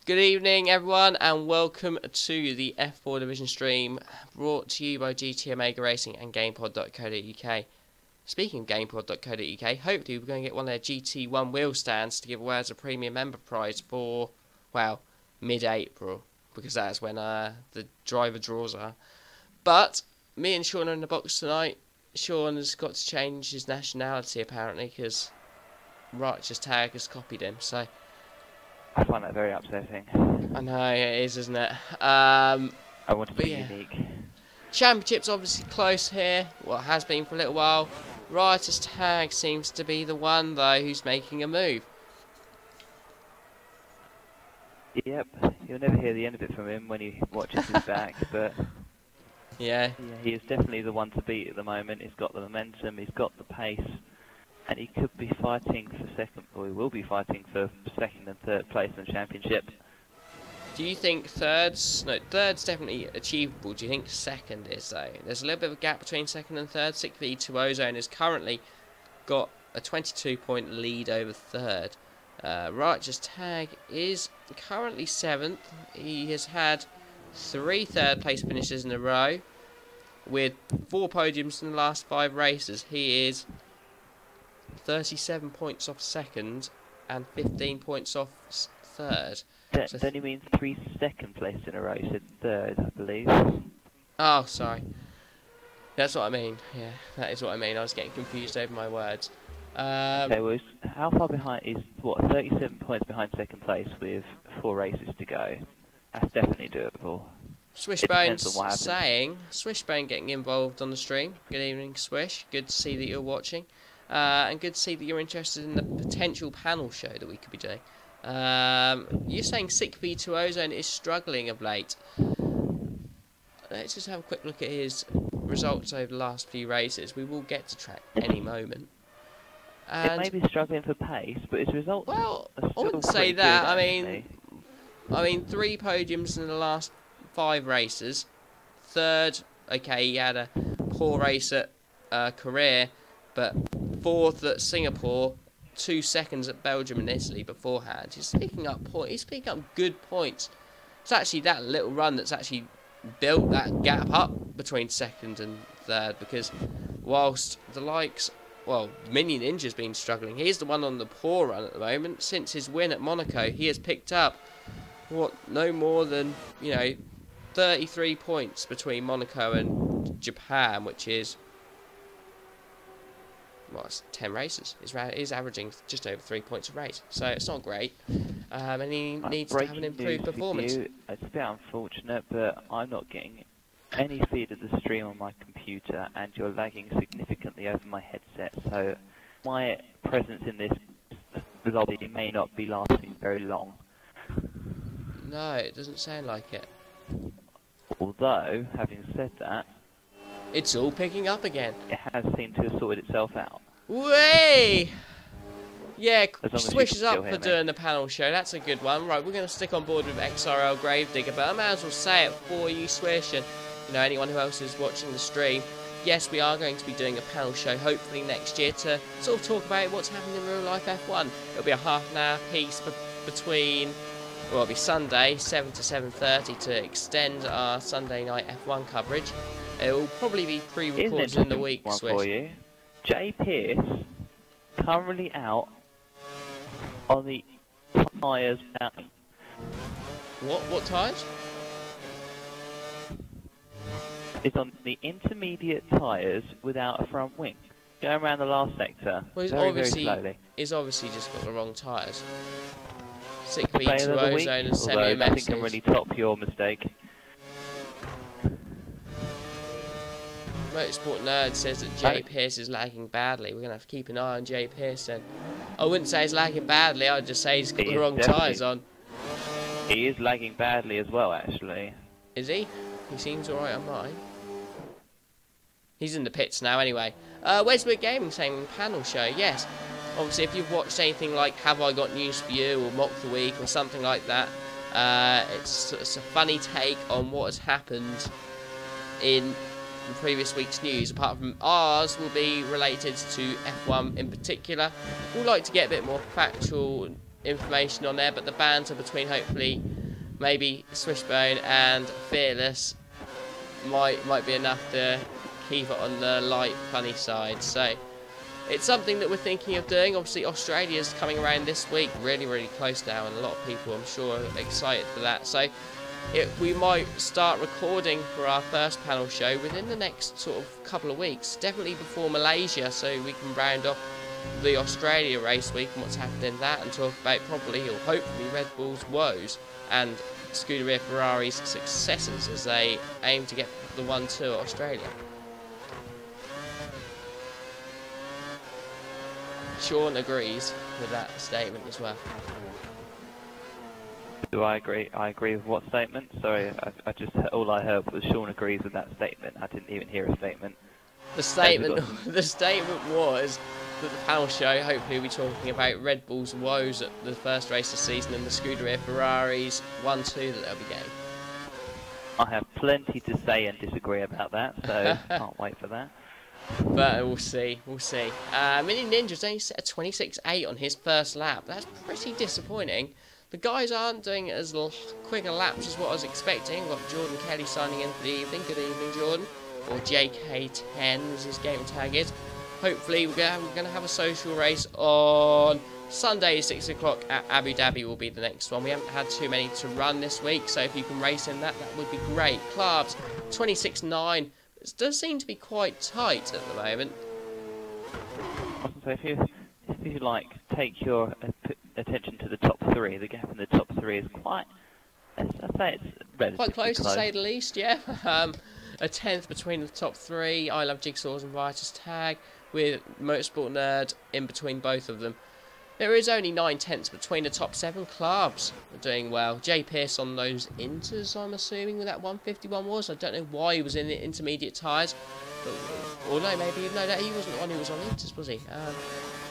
Good evening everyone and welcome to the F4 Division stream brought to you by GT Omega Racing and GamePod.co.uk. Speaking of GamePod.co.uk, hopefully we're going to get one of their GT1 wheel stands to give away as a premium member prize for, well, mid-April, because that's when the driver draws are. But me and Sean are in the box tonight. Sean has got to change his nationality apparently because Righteous Tag has copied him, so I find that very upsetting. I know, it is, isn't it? I want to be unique. Championships obviously close here. Well, it has been for a little while. Righteous Tag seems to be the one, though, who's making a move. Yep, you'll never hear the end of it from him when he watches his back, but yeah, he is definitely the one to beat at the moment. He's got the momentum, he's got the pace, and he could be fighting for second, or he will be fighting for second and third place in the championship. Do you think third's definitely achievable? Do you think second is, though? There's a little bit of a gap between second and third. 6v2 Ozone has currently got a 22-point lead over third. Righteous Tag is currently 7th. He has had 3 third-place finishes in a row with 4 podiums in the last 5 races. He is 37 points off second and 15 points off third. That only means 3 second place in a row. You said third, I believe. Oh, sorry. That's what I mean. Yeah, that is what I mean. I was getting confused over my words. Okay, well, how far behind is, what, 37 points behind second place with 4 races to go? That's definitely doable. Swishbone's saying, Swishbone getting involved on the stream. Good evening, Swish. Good to see that you're watching. And good to see that you're interested in the potential panel show that we could be doing. You're saying 6v2 Ozone is struggling of late. Let's just have a quick look at his results over the last few races. We will get to track any moment. And it may be struggling for pace, but his results. Well, are I wouldn't say that. I mean, 3 podiums in the last 5 races. Third, okay, he had a poor race at Korea, but 4th at Singapore, 2 seconds at Belgium and Italy beforehand. He's picking up good points. It's actually that little run that's actually built that gap up between second and third, because whilst the likes, well, Minion Ninja's been struggling. He's the one on the poor run at the moment. Since his win at Monaco, he has picked up, what, no more than, 33 points between Monaco and Japan, which is, well, it's 10 races. He's averaging just over 3 points a race, so it's not great. And he needs to have an improved performance. It's a bit unfortunate, but I'm not getting any feed of the stream on my computer, and you're lagging significantly over my headset, so my presence in this lobby may not be lasting very long. No, it doesn't sound like it. Although, having said that, it's all picking up again. It has seemed to have sorted itself out. Way! Yeah, Swish is up for me. doing the panel show. That's a good one. Right, we're going to stick on board with XRL Gravedigger, but I may as well say it for you, Swish, and anyone who else is watching the stream. Yes, we are going to be doing a panel show, hopefully next year, to sort of talk about what's happening in real life F1. It'll be a half-an-hour piece between, well, it'll be Sunday, 7 to 7:30, to extend our Sunday night F1 coverage. It will probably be pre-recorded in the week, Swish. For you. Jay Pearce, currently out on the tyres. What tyres? Is on the intermediate tyres without a front wing. Going around the last sector, well, very slowly. He's obviously just got the wrong tyres. 6v2 Ozone and semi-message. I think can really top your mistake. Motorsport Nerd says that Jay Pearce is lagging badly. We're going to have to keep an eye on Jay Pearce then. I wouldn't say he's lagging badly, I'd just say he's got the wrong tyres on. He is lagging badly as well, actually. Is he? He seems alright on mine. He's in the pits now anyway. Weswick Gaming saying panel show, yes. Obviously, if you've watched anything like Have I Got News For You or Mock the Week or something like that, it's a funny take on what has happened in the previous week's news. Apart from ours will be related to F1 in particular. We'd like to get a bit more factual information on there, but the banter between hopefully maybe Swishbone and Fearless might be enough to keep it on the light funny side. So it's something that we're thinking of doing. Obviously Australia's coming around this week, really close now, and a lot of people I'm sure are excited for that. So we might start recording for our first panel show within the next sort of couple of weeks, definitely before Malaysia, so we can round off the Australia race week and what's happened in that, and talk about probably or hopefully Red Bull's woes and Scuderia Ferrari's successes as they aim to get the 1-2 at Australia. Sean agrees with that statement as well. Do I agree? I agree with what statement? Sorry, I just all I heard was Sean agrees with that statement. I didn't even hear a statement. The statement was that the panel show hopefully will be talking about Red Bull's woes at the first race of the season and the Scuderia Ferrari's 1-2 that they'll be getting. I have plenty to say and disagree about that, so can't wait for that. But we'll see, we'll see. Mini Ninja's only set a 26.8 on his first lap. That's pretty disappointing. The guys aren't doing as quick a laps as what I was expecting. We've got Jordan Kelly signing in for the evening. Good evening, Jordan. Or JK10 as his game tag is. Hopefully we're going to have a social race on Sunday, 6 o'clock at Abu Dhabi will be the next one. We haven't had too many to run this week, so if you can race in that would be great. Clubs, 26.9. It does seem to be quite tight at the moment. So if you like take your attention to the top three, the gap in the top three is quite, I'd say it's relatively close to say the least, yeah. A 10th between the top three. I Love Jigsaws and Vitus tag with Motorsport Nerd in between both of them. There is only 9/10 between the top 7 clubs. Are doing well. Jay Pearce on those inters, I'm assuming, with that 151 was. I don't know why he was in the intermediate tyres. Or no, maybe no, he wasn't the one who was on inters, was he?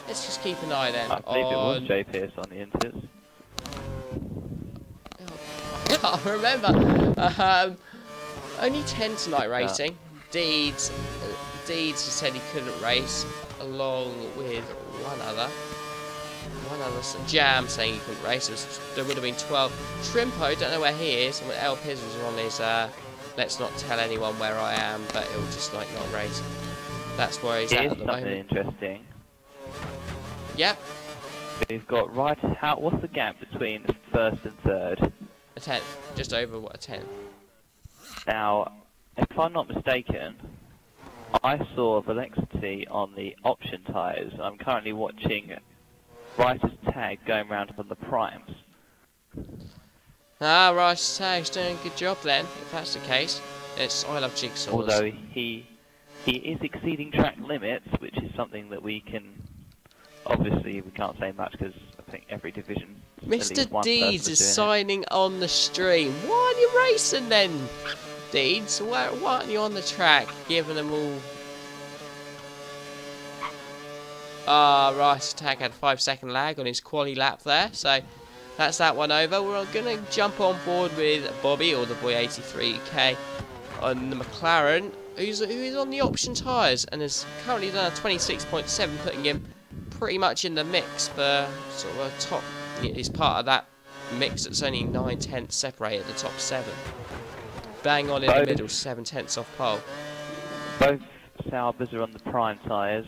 Let's just keep an eye then. I believe it was Jay Pearce on the inters. I can't remember. Only 10 tonight racing. Deeds has said he couldn't race, along with one other. Jam saying he couldn't race. There would have been 12. Shrimpo, don't know where he is. And El Piz was on his let's not tell anyone where I am, but he'll just like not race. That's where he's at the moment. Something interesting. Yep. We've got what's the gap between first and third? A 10th, just over what, a 10th. Now, if I'm not mistaken, I saw Velocity on the option tyres. I'm currently watching Writer's Tag going around on the primes. Writer's Tag's doing a good job then, if that's the case. It's I Love Jigsaws. Although he is exceeding track limits, which is something that we can... Obviously, we can't say much because I think every division... Mr. Deeds is signing on the stream. Why are you racing then, Deeds? Why aren't you on the track, giving them all... Rice Tag had a 5-second lag on his quali lap there, so that's that one over. We're going to jump on board with Bobby, or the Boy 83K, on the McLaren, who is on the option tyres and has currently done a 26.7, putting him pretty much in the mix for sort of a top. He's part of that mix that's only 9/10 separated the top 7. Bang on in the middle, 7/10 off pole. Both Saubers are on the prime tyres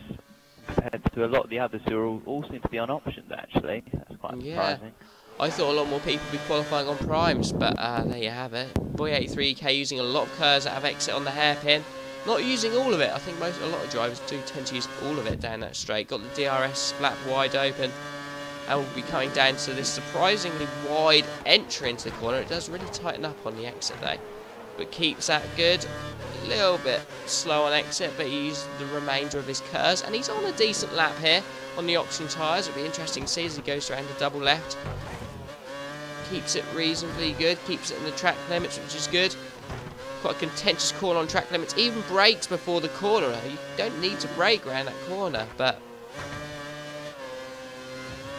compared to a lot of the others who all seem to be on options actually. That's quite surprising. I thought a lot more people would be qualifying on primes, but there you have it. Boy 83K using a lot of curves out of exit on the hairpin. Not using all of it. I think a lot of drivers do tend to use all of it down that straight. Got the DRS flap wide open. And we'll be coming down to this surprisingly wide entry into the corner. It does really tighten up on the exit though, but keeps that good. A little bit slow on exit, but he used the remainder of his curves, and he's on a decent lap here on the option tyres. It'll be interesting to see as he goes around the double left. Keeps it reasonably good, keeps it in the track limits, which is good. Quite a contentious corner on track limits, even brakes before the corner. You don't need to brake around that corner, but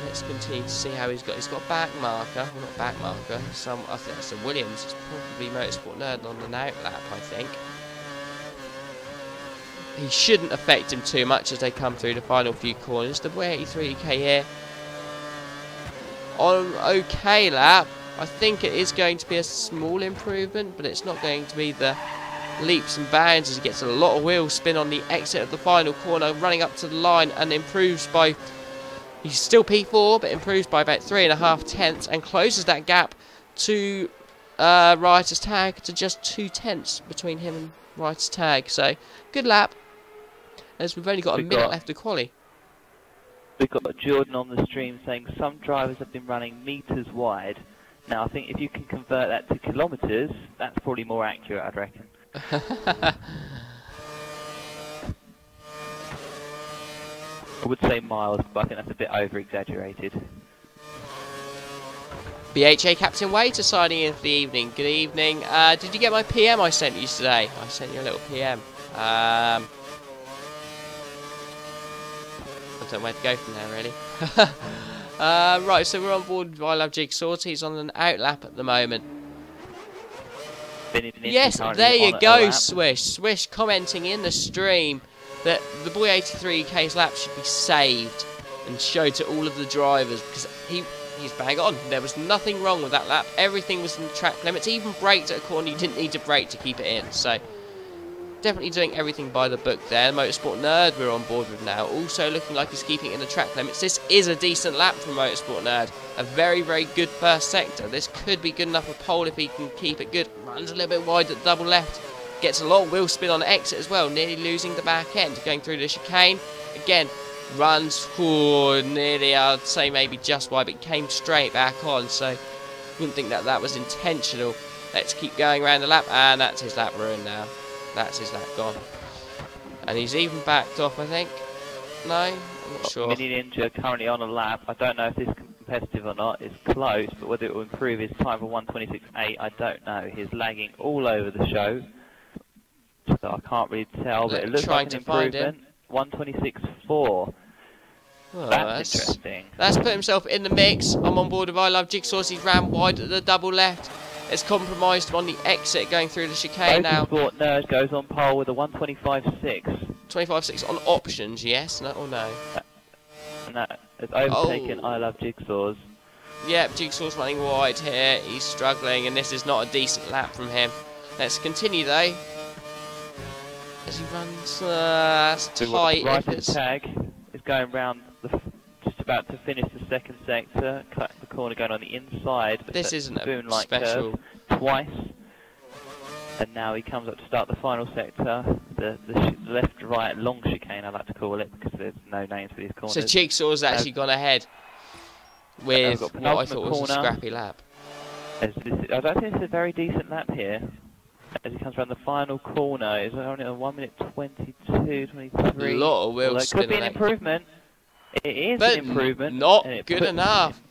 let's continue to see how he's got. He's got back marker, well, not back marker. I think that's a Williams. It's probably Motorsport Nerd on an out lap, I think. He shouldn't affect him too much as they come through the final few corners. The Boy 83K here on okay lap. I think it is going to be a small improvement, but it's not going to be the leaps and bounds as he gets a lot of wheel spin on the exit of the final corner, running up to the line and improves by, he's still P4, but improves by about 3.5 tenths and closes that gap to Ryder's Tag to just 2 tenths between him and Ryder's Tag. So good lap, as we've only got a minute left to quali. We've got Jordan on the stream saying some drivers have been running meters wide. Now I think if you can convert that to kilometers, that's probably more accurate, I'd reckon. I would say miles, but I think that's a bit over-exaggerated. BHA Captain Waiter signing in for the evening. Good evening. Did you get my PM I sent you today? I sent you a little PM. I don't know where to go from there, really. Right, so we're on board with I Love Jigsaw. He's on an out lap at the moment. Yes, there you go, Swish. Swish commenting in the stream that the Boy 83K's lap should be saved and showed to all of the drivers, because he's bang on. There was nothing wrong with that lap. Everything was in the track limits. Even braked at a corner, you didn't need to brake to keep it in. So definitely doing everything by the book there. Motorsport Nerd we're on board with now, also looking like he's keeping it in the track limits. This is a decent lap from Motorsport Nerd. A very, very good first sector. This could be good enough for pole if he can keep it good. Runs a little bit wide at double left. Gets a lot of wheel spin on exit as well, nearly losing the back end. Going through the chicane. Again, runs nearly, I'd say maybe just wide, but came straight back on. So, wouldn't think that was intentional. Let's keep going around the lap, and that's his lap ruined now. That's his lap gone. And he's even backed off, I think. No, I'm not sure. Mini Ninja currently on a lap. I don't know if this is competitive or not. It's close, but whether it will improve his time for 1:26.8, I don't know. He's lagging all over the show, so I can't really tell. But it looks like an improvement. 1:26.4. Well, that's interesting. That's put himself in the mix. I'm on board with I Love Jigsaw. He's ran wide at the double left. It's compromised him on the exit going through the chicane now. Motorsport Nerd goes on pole with a 1:25.6. 25.6 on options, yes? No or no? And that has overtaken I Love Jigsaw's. Yep, Jigsaw's running wide here. He's struggling, and this is not a decent lap from him. Let's continue though. As he runs, that's tight. Ryder's Tag is going round, just about to finish the second sector, cut the corner going on the inside. But this isn't a special. Twice, and now he comes up to start the final sector, the left-right long chicane I like to call it, because there's no names for these corners. So Jigsaw's actually gone ahead with what I thought was a scrappy lap. I don't think it's a very decent lap here. As he comes around the final corner, it's only on 1:22, 23. A lot of wheel spin. It could be an improvement. It is but an improvement. Not good enough.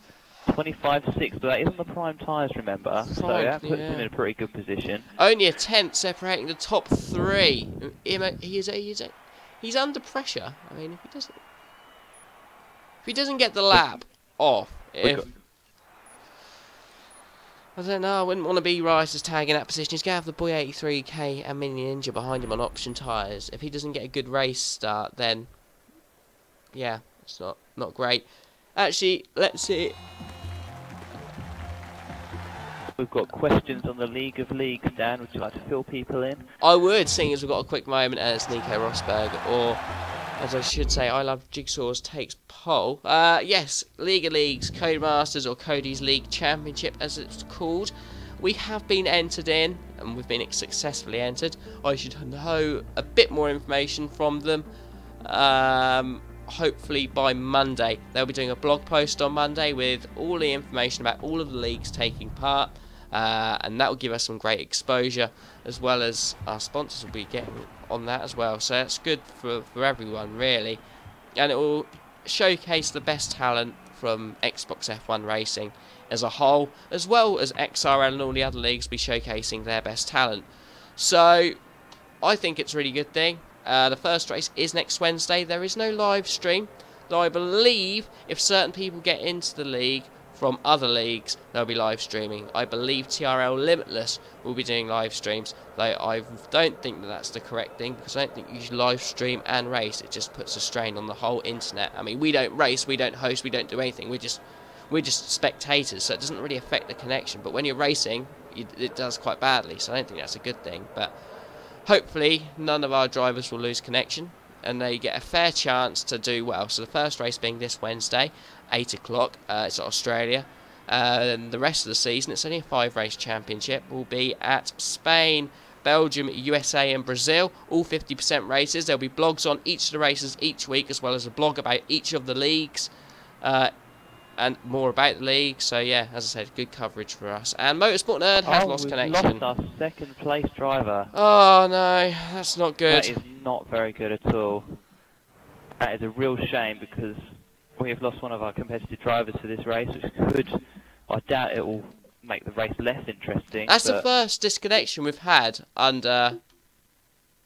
25.6, but that is on the prime tyres, remember? So that puts him in a pretty good position. Only a tenth separating the top three. He's under pressure. I mean, if he doesn't get the lap off, I don't know, I wouldn't want to be Ryder's Tag in that position. He's going to have the Boy 83K and Mini Ninja behind him on option tyres. If he doesn't get a good race start, then yeah, it's not great. Actually, let's see. We've got questions on the League of Leagues, Dan. Would you like to fill people in? I would, seeing as we've got a quick moment as Nico Rosberg, or as I should say, I Love Jigsaw's takes pole. Yes, League of Leagues, Codemasters, or Cody's League Championship as it's called. We have been entered in, and we've been successfully entered. I should know a bit more information from them. Hopefully by Monday. They'll be doing a blog post on Monday with all the information about all of the leagues taking part, and that will give us some great exposure, as well as our sponsors will be getting on that as well. So that's good for everyone really, and it will showcase the best talent from Xbox F1 racing as a whole, as well as XRL and all the other leagues be showcasing their best talent. So I think it's a really good thing. The first race is next Wednesday. There is no live stream, though I believe if certain people get into the league from other leagues, they'll be live streaming. I believe TRL Limitless will be doing live streams, though I don't think that that's the correct thing, because I don't think you should live stream and race. It just puts a strain on the whole internet. I mean, we don't race, we don't host, we don't do anything. we're just spectators, so it doesn't really affect the connection. But when you're racing, it does quite badly, so I don't think that's a good thing. But hopefully none of our drivers will lose connection, and they get a fair chance to do well. So the first race being this Wednesday, 8 o'clock, it's at Australia. And the rest of the season, it's only a 5-race championship, will be at Spain, Belgium, USA and Brazil, all 50% races. There'll be blogs on each of the races each week, as well as a blog about each of the leagues, and more about the league. So yeah, as I said, good coverage for us. And Motorsport Nerd has lost connection. Lost our second place driver. Oh no, that's not good. That is not very good at all. That is a real shame, because we have lost one of our competitive drivers for this race, which could, I doubt it will make the race less interesting. That's the first disconnection we've had under.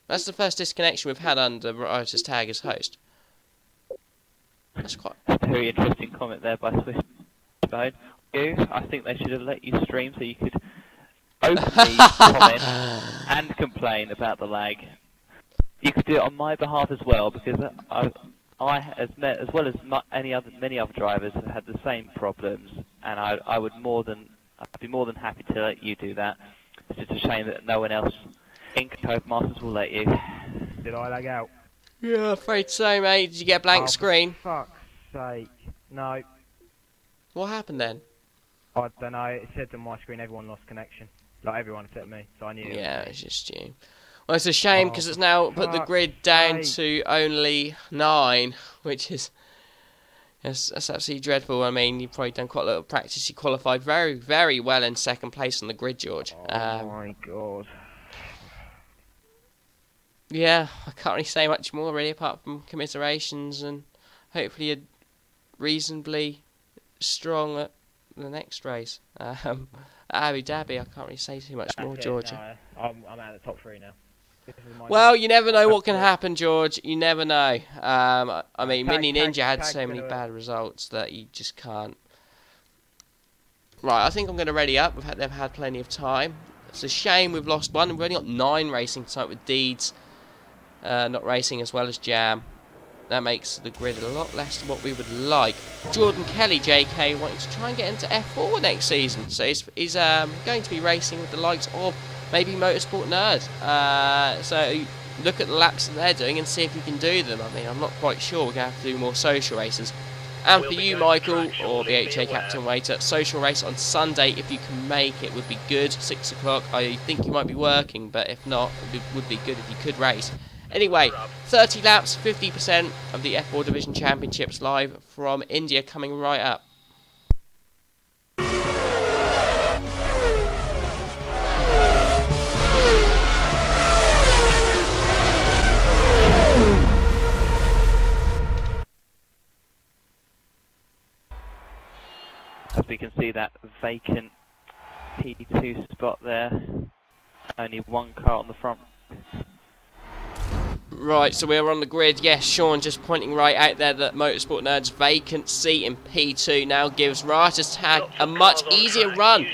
That's the first disconnection we've had under Writer's Tag as host. That's quite a very interesting comment there by Swishbone. I think they should have let you stream so you could openly comment and complain about the lag. You could do it on my behalf as well, because I as well as many other drivers, have had the same problems, and I'd be more than happy to let you do that. It's just a shame that no one else in Codemasters will let you. Did I lag out? Yeah, afraid so, mate. Did you get a blank screen? For fuck's sake. No. What happened then? I don't know. It said on my screen everyone lost connection. Like, everyone except me, so I knew. Yeah, it's just you. Well, it's a shame, because it's now put the grid down to only 9, which is... That's absolutely dreadful. I mean, you've probably done quite a lot of practice. You qualified very, very well in second place on the grid, George. Oh my god. Yeah, I can't really say much more, really, apart from commiserations, and hopefully you're reasonably strong at the next race. At Abu Dhabi, I can't really say too much more, George. No, I'm out of the top 3 now. Well, you never know what can happen, George. You never know. I mean, Mini Ninja had so many bad results that you just can't. Right, I think I'm going to ready up. They've had plenty of time. It's a shame we've lost one. We've only got 9 racing tonight, with Deeds not racing, as well as Jam. That makes the grid a lot less than what we would like. Jordan Kelly, JK, wanting to try and get into F4 next season. So he's going to be racing with the likes of maybe Motorsport Nerd. So look at the laps that they're doing and see if you can do them. I mean, I'm not quite sure. We're going to have to do more social races. And for you, Michael, or the HA Captain Waiter, social race on Sunday, if you can make it, would be good. 6 o'clock. I think you might be working, but if not, it would be good if you could race. Anyway, 30 laps, 50% of the F4 Division Championships live from India coming right up. As we can see, that vacant P2 spot there, only one car on the front. Right, so we're on the grid. Yes, Sean just pointing right out there that Motorsport Nerd's vacant seat in P2 now gives Writer's Tag a much easier run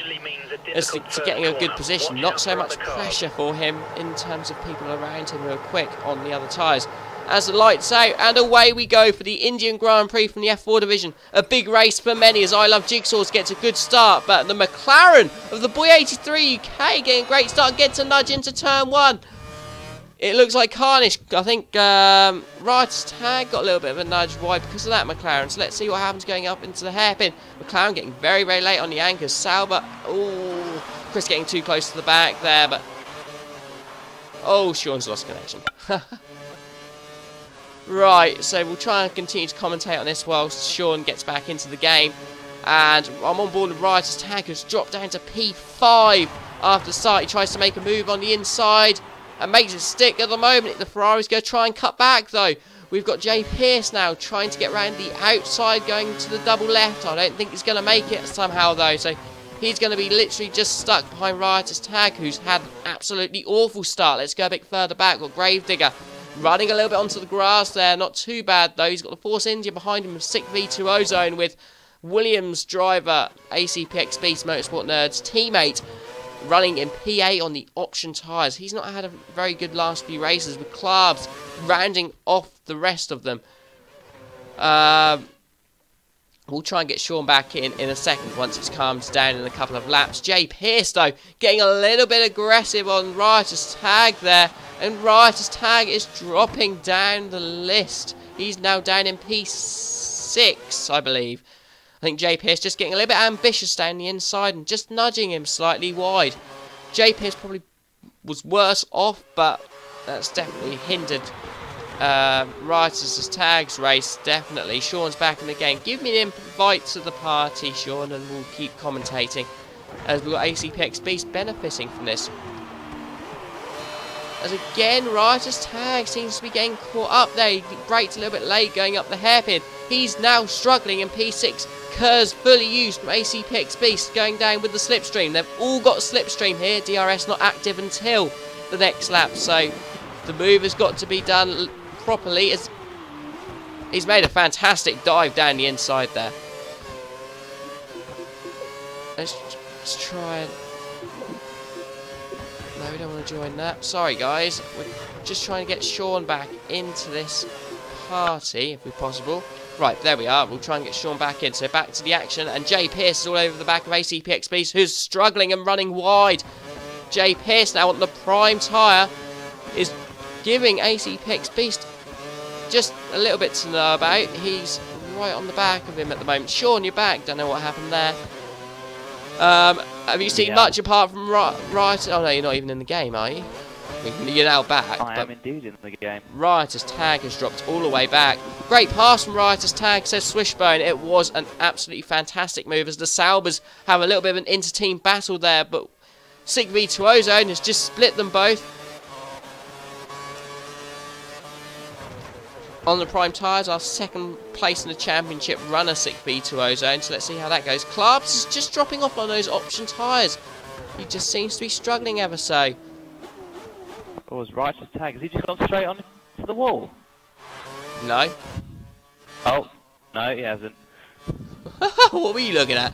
as to getting a good position. Not so much pressure for him in terms of people around him who are quick on the other tyres. As the lights out, and away we go for the Indian Grand Prix from the F4 division. A big race for many, as I Love Jigsaws gets a good start, but the McLaren of the Boy 83 UK getting a great start, gets a nudge into turn 1. It looks like Carnage. I think Writer's Tag got a little bit of a nudge. Why? Because of that McLaren. So let's see what happens going up into the hairpin. McLaren getting very, very late on the anchors. Sauber, oh, Chris getting too close to the back there, but oh, Sean's lost connection. Right, so we'll try and continue to commentate on this whilst Sean gets back into the game. And I'm on board with Writer's Tag, who's dropped down to P5 after the start. He tries to make a move on the inside and makes it stick at the moment. The Ferrari's going to try and cut back, though. We've got Jay Pearce now trying to get around the outside, going to the double left. I don't think he's going to make it somehow, though. So he's going to be literally just stuck behind Writer's Tag, who's had an absolutely awful start. Let's go a bit further back. We've got Gravedigger running a little bit onto the grass there. Not too bad, though. He's got the Force India behind him, sick V2O zone with Williams driver, ACPX Beast Motorsport Nerds teammate, running in P8 on the option tyres. He's not had a very good last few races, with Klarbs rounding off the rest of them. We'll try and get Sean back in a second once it's calmed down in a couple of laps. Jay Pearce, though, getting a little bit aggressive on Rioter's Tag there. And Rioter's Tag is dropping down the list. He's now down in P6, I believe. I think Jay Pearce just getting a little bit ambitious down the inside and just nudging him slightly wide. Jay Pearce probably was worse off, but that's definitely hindered Rioter's Tag's race, definitely. Sean's back in the game. Give me an invite to the party, Sean, and we'll keep commentating. As we've got ACPX Beast benefiting from this. As again, Rioter's Tag seems to be getting caught up there. He braked a little bit late going up the hairpin. He's now struggling in P6. Kerr's fully used from ACPX Beast going down with the slipstream. They've all got slipstream here. DRS not active until the next lap. So the move has got to be done properly. He's made a fantastic dive down the inside there. Let's try and... No, we don't want to join that. Sorry, guys. We're just trying to get Sean back into this party, if possible. Right, there we are. We'll try and get Sean back in. So back to the action. And Jay Pearce is all over the back of ACPX Beast, who's struggling and running wide. Jay Pearce now on the prime tyre is giving ACPX Beast just a little bit to know about. He's right on the back of him at the moment. Sean, you're back. Don't know what happened there. Have you seen much apart from Riot? Oh no, you're not even in the game, are you? You're now back. I am indeed in the game. Rioter's Tag has dropped all the way back. Great pass from Rioter's Tag, says Swishbone. It was an absolutely fantastic move as the Saubers have a little bit of an inter-team battle there, but Sick V2 Ozone has just split them both. On the prime tyres, our second place in the championship runner, Sick V2 Ozone. So let's see how that goes. Clarks is just dropping off on those option tyres. He just seems to be struggling ever so. Oh, his Rioter's Tag. Has he just gone straight on to the wall? No. Oh, no, he hasn't. What were you looking at?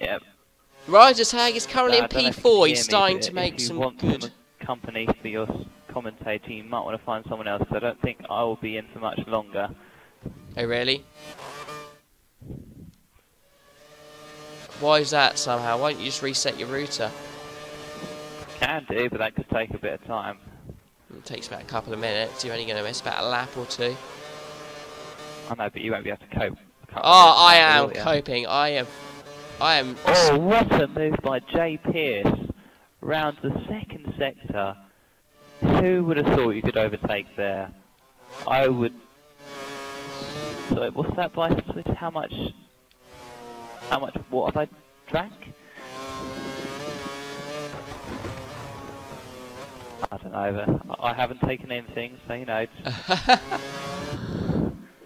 Yep. Rioter's Tag is currently in P4. He's starting to make some good... If you want some company for your commentating, you might want to find someone else, because I don't think I will be in for much longer. Oh, really? Why is that somehow? Why don't you just reset your router? Can do, but that could take a bit of time. It takes about a couple of minutes. You're only going to miss about a lap or two. I know, but you won't be able to cope. Oh, I am coping. I am... Oh, what a move by Jay Pearce round the second sector. Who would have thought you could overtake there? I would... So what's that by switch? How much what have I drank? I don't know, but I haven't taken anything, so you know.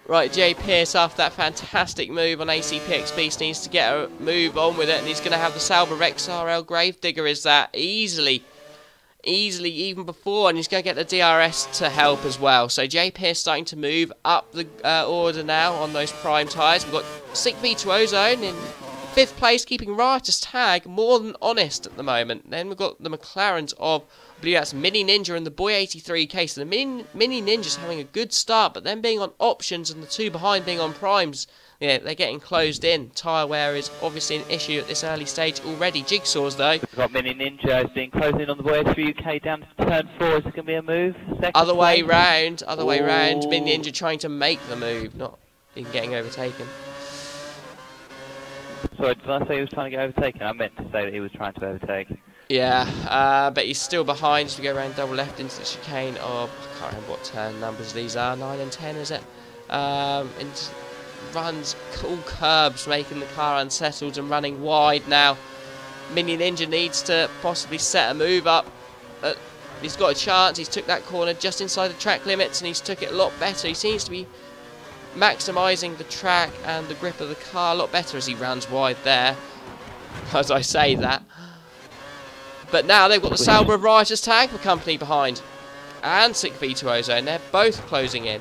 Right, Jay Pearce, after that fantastic move on ACPX Beast, needs to get a move on with it, and he's going to have the Sauber XRL Gravedigger is that easily even before, and he's going to get the DRS to help as well. So Jay Pearce starting to move up the order now on those prime tyres. We've got Sick V2 Ozone in 5th place, keeping Rioter's Tag more than honest at the moment. Then we've got the McLarens of, I believe that's Mini Ninja and the Boy 83K. So the Mini Ninja's having a good start, but then being on options and the two behind being on primes, yeah, they're getting closed in. Tyre wear is obviously an issue at this early stage already. Jigsaws though. We've got Mini Ninja has been closing in on the Boy 83K down to turn 4. Is it going to be a move? Other way round. Mini Ninja trying to make the move, not even getting overtaken. Sorry, did I say he was trying to get overtaken? I meant to say that he was trying to overtake. Yeah, but he's still behind as we go around double left into the chicane of, I can't remember what turn numbers these are, 9 and 10 is it? And runs cool curbs, making the car unsettled and running wide now. Mini Ninja needs to possibly set a move up. He's got a chance, he's took that corner just inside the track limits and he's took it a lot better. He seems to be maximising the track and the grip of the car a lot better as he runs wide there, as I say that. But now they've got the Sauber of Rioter's Tag for company behind, and Sick V2 Ozone. They're both closing in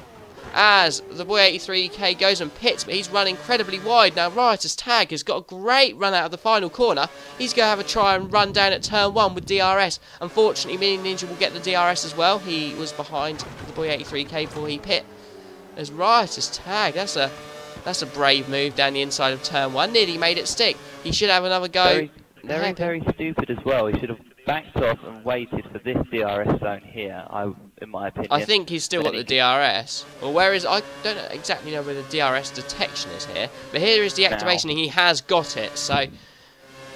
as the Boy 83K goes and pits, but he's running incredibly wide. Now Rioter's Tag has got a great run out of the final corner. He's going to have a try and run down at turn 1 with DRS. Unfortunately, Mini Ninja will get the DRS as well. He was behind the Boy 83K before he pit. As Rioter's Tag, that's a That's a brave move down the inside of turn 1. Nearly made it stick. He should have another go. Very stupid as well. He should have backed off and waited for this DRS zone here, in my opinion. I think he's still got the DRS. Or where is... I don't exactly know where the DRS detection is here. But here is the activation, and he has got it. So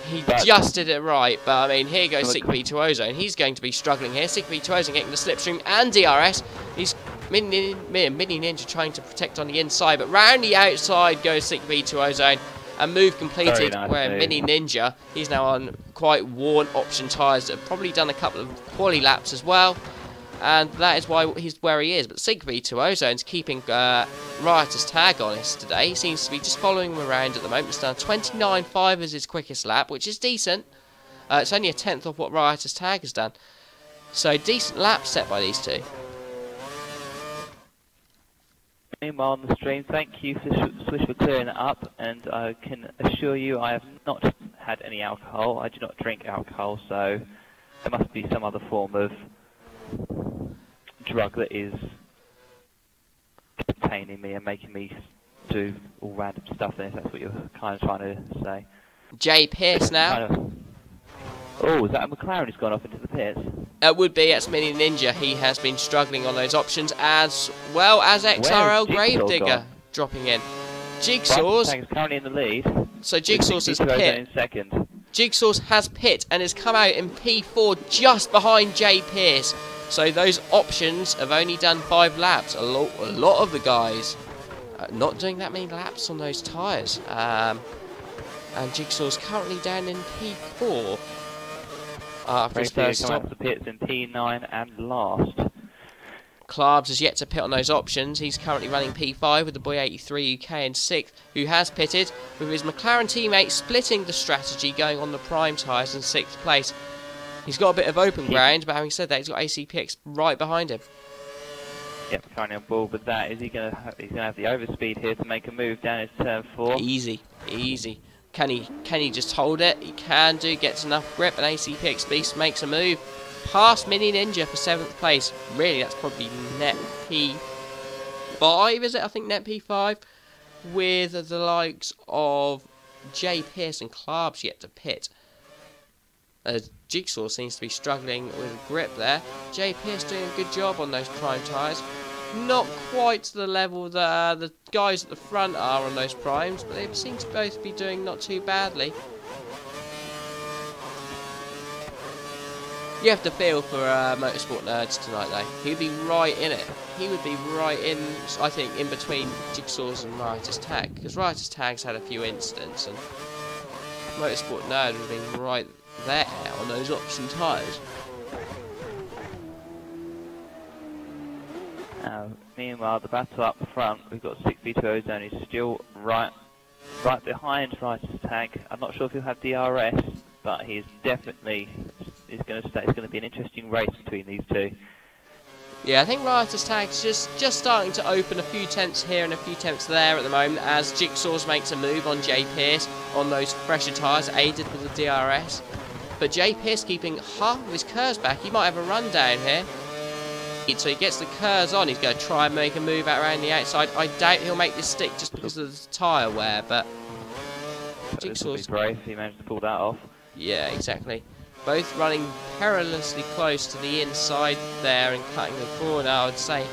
he just did it right. But, I mean, here goes Sick V to Ozone. He's going to be struggling here. Sick V to Ozone getting the slipstream and DRS. He's Mini Ninja trying to protect on the inside. But round the outside goes Sick V to Ozone. And move completed, Nice where move. Mini Ninja, he's now on quite worn option tyres that have probably done a couple of quali laps as well. And that is why he's where he is. But Sigby to Ozone's keeping Riotous Tag honest today. He seems to be just following him around at the moment. He's done 29.5 as his quickest lap, which is decent. It's only a tenth of what Riotous Tag has done. So decent lap set by these two. Meanwhile on the stream, thank you Swish for clearing it up, and I can assure you I have not had any alcohol. I do not drink alcohol, so there must be some other form of drug that is containing me and making me do all random stuff, if that's what you're kind of trying to say. Jay Pierce now. Oh, is that a McLaren who's gone off into the pits? It would be, it's Mini Ninja. He has been struggling on those options, as well as XRL Gravedigger dropping in. Jigsaw's is currently in the lead. So Jigsaw's has pit. In second. Jigsaw's has pit and has come out in P4 just behind Jay Pierce. So those options have only done 5 laps. A lot of the guys not doing that many laps on those tyres. And Jigsaw's currently down in P4. After his first stop. The pits in P9 and last. Klarbs has yet to pit on those options. He's currently running P5 with the Boy 83 UK in 6th, who has pitted, with his McLaren teammate splitting the strategy, going on the prime tyres in 6th place. He's got a bit of open ground, but having said that, he's got ACPX right behind him. Yep, currently on board with that. Is he going to have the overspeed here to make a move down his turn 4? Easy. Can he just hold it? He can do, gets enough grip, and ACPX Beast makes a move past Mini Ninja for 7th place. Really, that's probably net P5, is it? I think net P5, with the likes of Jay Pierce and Klarbs yet to pit. Jigsaw seems to be struggling with grip there. Jay Pierce doing a good job on those prime tyres. Not quite to the level that the guys at the front are on those primes, but they seem to both be doing not too badly. You have to feel for Motorsport Nerds tonight, though. He'd be right in it. He would be right in, I think, in between Jigsaw's and Riotous Tag, because Riotous Tag's had a few incidents, and Motorsport Nerd would have been right there on those option tyres. Meanwhile, the battle up front, we've got 6v2 Ozone, he's still right behind Riotous Tag. I'm not sure if he'll have DRS, but he's definitely going to be an interesting race between these two. Yeah, I think Riotous Tag's just starting to open a few tenths here and a few tenths there at the moment, as Jigsaw's makes a move on Jay Pierce on those fresher tyres, aided with the DRS. But Jay Pierce keeping half of his curves back. He might have a run down here. So he gets the curves on. He's going to try and make a move out around the outside. I doubt he'll make this stick just because of the tyre wear, but Jigsaw's brave. He managed to pull that off. Yeah, exactly. Both running perilously close to the inside there and cutting the corner, I would say.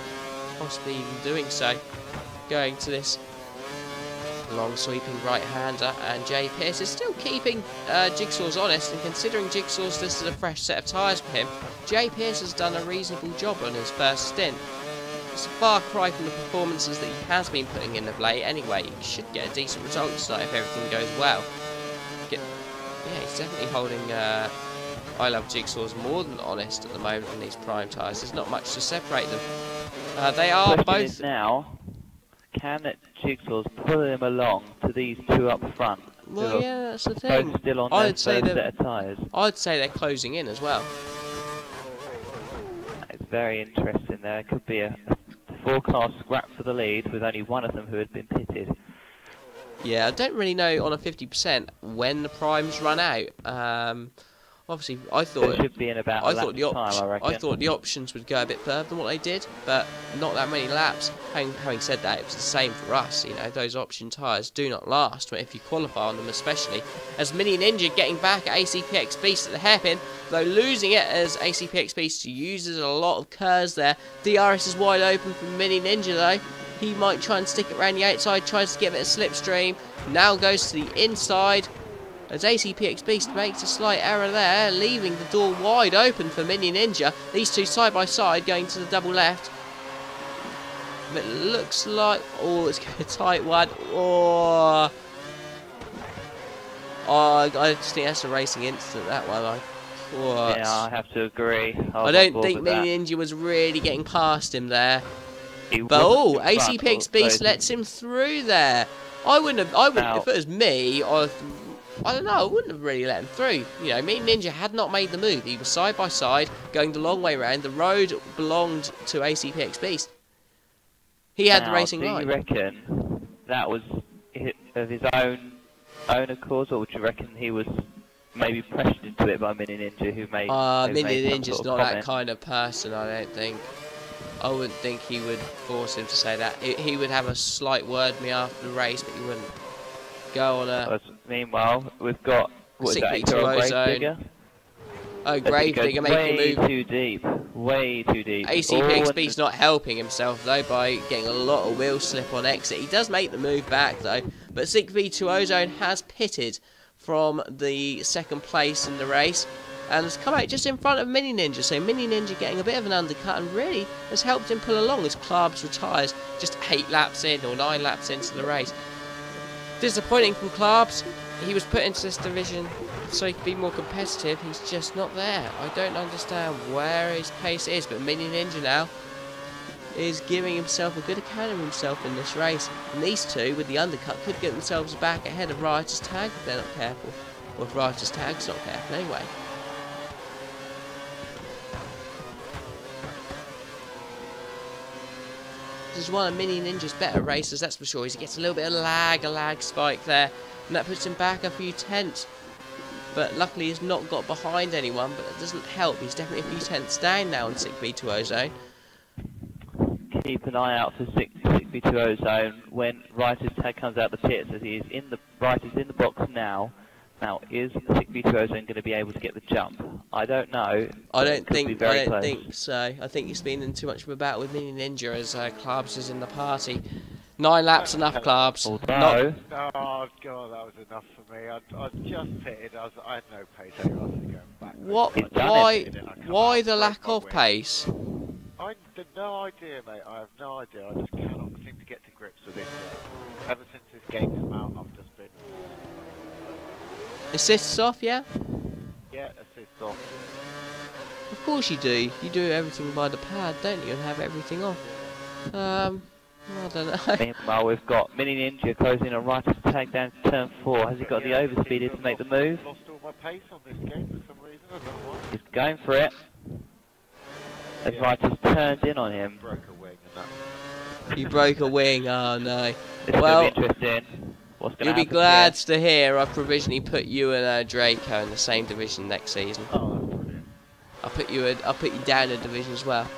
Possibly even doing so. Going to this long sweeping right-hander, and Jay Pierce is still keeping Jigsaw's honest, and considering Jigsaw's this is a fresh set of tyres for him, Jay Pierce has done a reasonable job on his first stint. It's a far cry from the performances that he has been putting in of late anyway. He should get a decent result tonight if everything goes well. Yeah, he's definitely holding I Love Jigsaw's more than honest at the moment on these prime tyres. There's not much to separate them. They are both now. Can Jigsaw's pull him along to these two up front? Well, yeah, that's the thing. Both still on their first set of tyres. I'd say they're closing in as well. It's very interesting there. It could be a forecast scrap for the lead with only one of them who had been pitted. Yeah, I don't really know on a 50% when the primes run out. Obviously, I It thought should be in about a lap's time, I reckon. I thought the options would go a bit further than what they did, but not that many laps. Having said that, it was the same for us. You know, those option tyres do not last if you qualify on them, especially. As Mini Ninja getting back at ACPX Beast at the hairpin, though losing it as ACPX Beast uses a lot of curves there. DRS is wide open for Mini Ninja though. He might try and stick it around the outside, tries to get a bit of slipstream. Now goes to the inside. As ACPX Beast makes a slight error there, leaving the door wide open for Mini Ninja. These two side by side going to the double left. It looks like... oh, it's a tight one. Oh, I just think that's a racing incident, that one. Yeah, I have to agree. I don't think Mini Ninja was really getting past him there. But ACPX Beast lets him through there. I wouldn't, if it was me, I don't know, I wouldn't have really let him through. You know, Mini Ninja had not made the move. He was side by side, going the long way round. The road belonged to ACPX Beast. He had the racing line. Do you reckon that was of his own accord, or would you reckon he was maybe pressured into it by Mini Ninja, who made Mini Ninja's not that kind of person, I don't think. I wouldn't think he would force him to say that. He would have a slight word with me after the race, but he wouldn't go on a... Meanwhile, we've got... what is that, Grave Oh, Grave Digger making a move. Way too deep. Way too deep. ACPX Beast's not helping himself, though, by getting a lot of wheel slip on exit. He does make the move back, though. But Sick V2 Ozone has pitted from the second place in the race. And has come out just in front of Mini Ninja. So Mini Ninja getting a bit of an undercut and really has helped him pull along as Klarbs retires just 8 laps in or 9 laps into the race. Disappointing from Klarbs. He was put into this division so he could be more competitive. He's just not there. I don't understand where his pace is. But Mini Ninja now is giving himself a good account of himself in this race. And these two, with the undercut, could get themselves back ahead of Riotous Tag if they're not careful. Or if Riotous Tag's not careful anyway. This is one of Mini Ninja's better races, that's for sure. He gets a little bit of a lag spike there, and that puts him back a few tenths. But luckily he's not got behind anyone, but it doesn't help. He's definitely a few tenths down now in 6v2 Ozone. Keep an eye out for 6v2 Ozone when Riotous Tag comes out the pits, as he is in the Riotous in the box now. Now, is 6v2 Ozone going to be able to get the jump? I don't know. I don't think so. I think he's been in too much of a battle with Mini Ninja as Klarbs is in the party. 9 laps enough, Klarbs. Oh god, that was enough for me. I just pitted. I had no pace. I was going back. What? Why the lack of pace? I have no idea, mate. I have no idea. I just cannot seem to get to grips with it. Ever since this game came out, I've just been... Assists off, yeah? Yeah, assists off. Of course you do. You do everything by the pad, don't you? And have everything off. I don't know. Meanwhile, we've got Mini Ninja closing a Riotous Tag down to turn 4. Has he got the overspeeded to make the move? Lost all my pace on this game for some reason. I don't know why. He's going for it. As Riotous turns in on him. Broke a wing and that. You broke a wing, oh no. This will be interesting. You'll be glad to hear I've provisionally put you and Draco in the same division next season. Oh, that's brilliant. I'll put you down a division as well.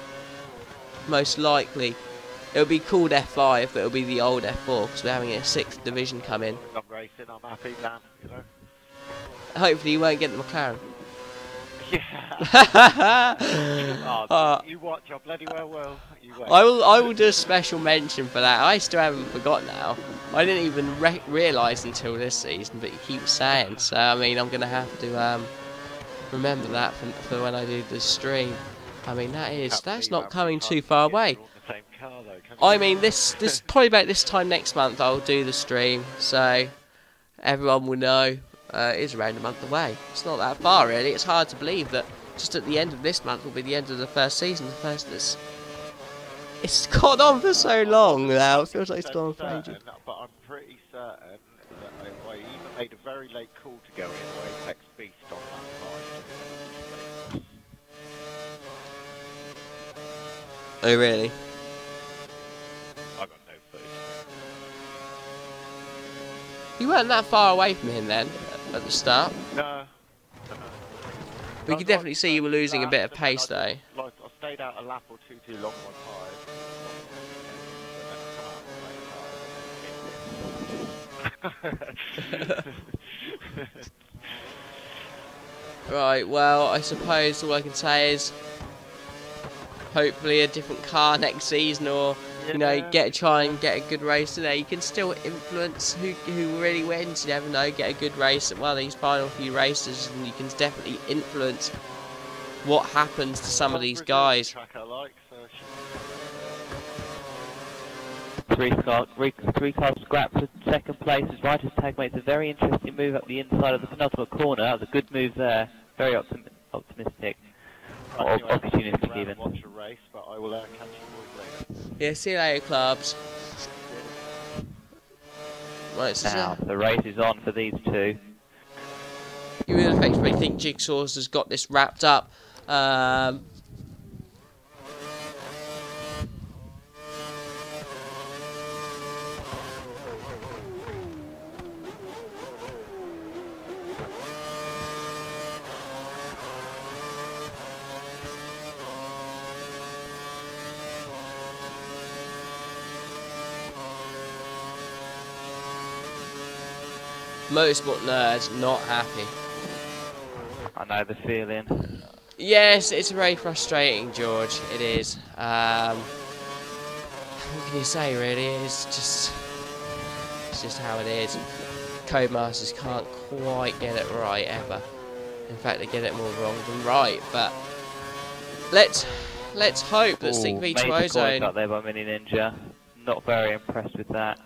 Most likely. It'll be called F5, but it'll be the old F4 because we're having a 6th division come in. I'm racing, I'm happy, Dan, you know. Hopefully you won't get the McLaren. Yeah. You watch, I bloody well will. You wait. I will do a special mention for that. I still haven't forgot now. I didn't even realise until this season, but you keep saying. So I mean, I'm gonna have to remember that for when I do the stream. I mean, that's not coming too far away. I mean, this probably about this time next month I'll do the stream, so everyone will know. It is around a month away. It's not that far, really. It's hard to believe that just at the end of this month will be the end of the first season. It's gone on for so long now. It feels like it's gone on for ages. But I'm pretty certain that I even made a very late call to go in or Apex Beast on that side. Oh, really? I got no food. You weren't that far away from him then, at the start? No. We could definitely see you were losing a bit of pace, though. I stayed out a lap or two too long on my tyres. Right, well, I suppose all I can say is hopefully a different car next season, or you know, try and get a good race in there. You can still influence who really wins. You never know. Get a good race at one of these final few races, and you can definitely influence what happens to some of these guys. Three cars scrapped for second place as Ryder's tag makes a very interesting move up the inside of the penultimate corner. That was a good move there. Very optimistic. Opportunistic even. Watch a race, but I will catch you boys later. Yeah, see you later, clubs. Right, so now, the race is on for these two. You would effectively think Jigsaw's has got this wrapped up. Motorsport nerds not happy. I know the feeling. Yes, it's very frustrating, George. It is. What can you say, really? It's just how it is. Codemasters can't quite get it right ever. In fact, they get it more wrong than right. But let's hope that Stick V2 Ozone. Got there by Mini Ninja. Not very impressed with that.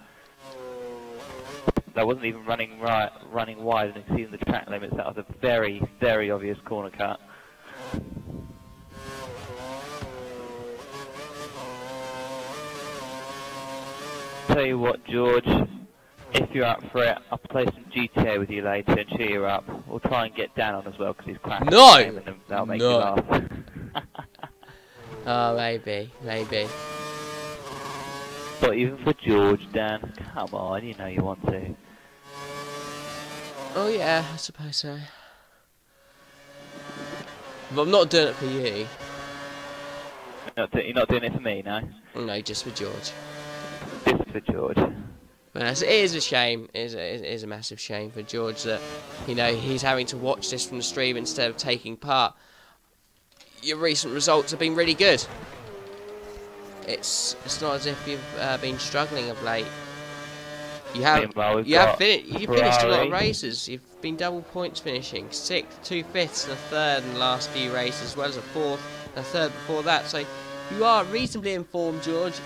That wasn't even running wide and exceeding the track limits. That was a very, very obvious corner cut. Tell you what, George, if you're up for it, I'll play some GTA with you later and cheer you up. We'll try and get Dan on as well because he's cracking. No! And that'll make you laugh. Oh, maybe. But even for George, Dan, come on, you know you want to. Oh yeah, I suppose so. But I'm not doing it for you. You're not doing it for me, no? No, just for George. Just for George. But it is a shame. It is a massive shame for George that, you know, he's having to watch this from the stream instead of taking part. Your recent results have been really good. It's not as if you've been struggling of late. You have finished a lot of races. You've been double points finishing, 6th, 2 5ths, and a 3rd in the last few races, as well as a 4th and a 3rd before that. So you are reasonably informed, George.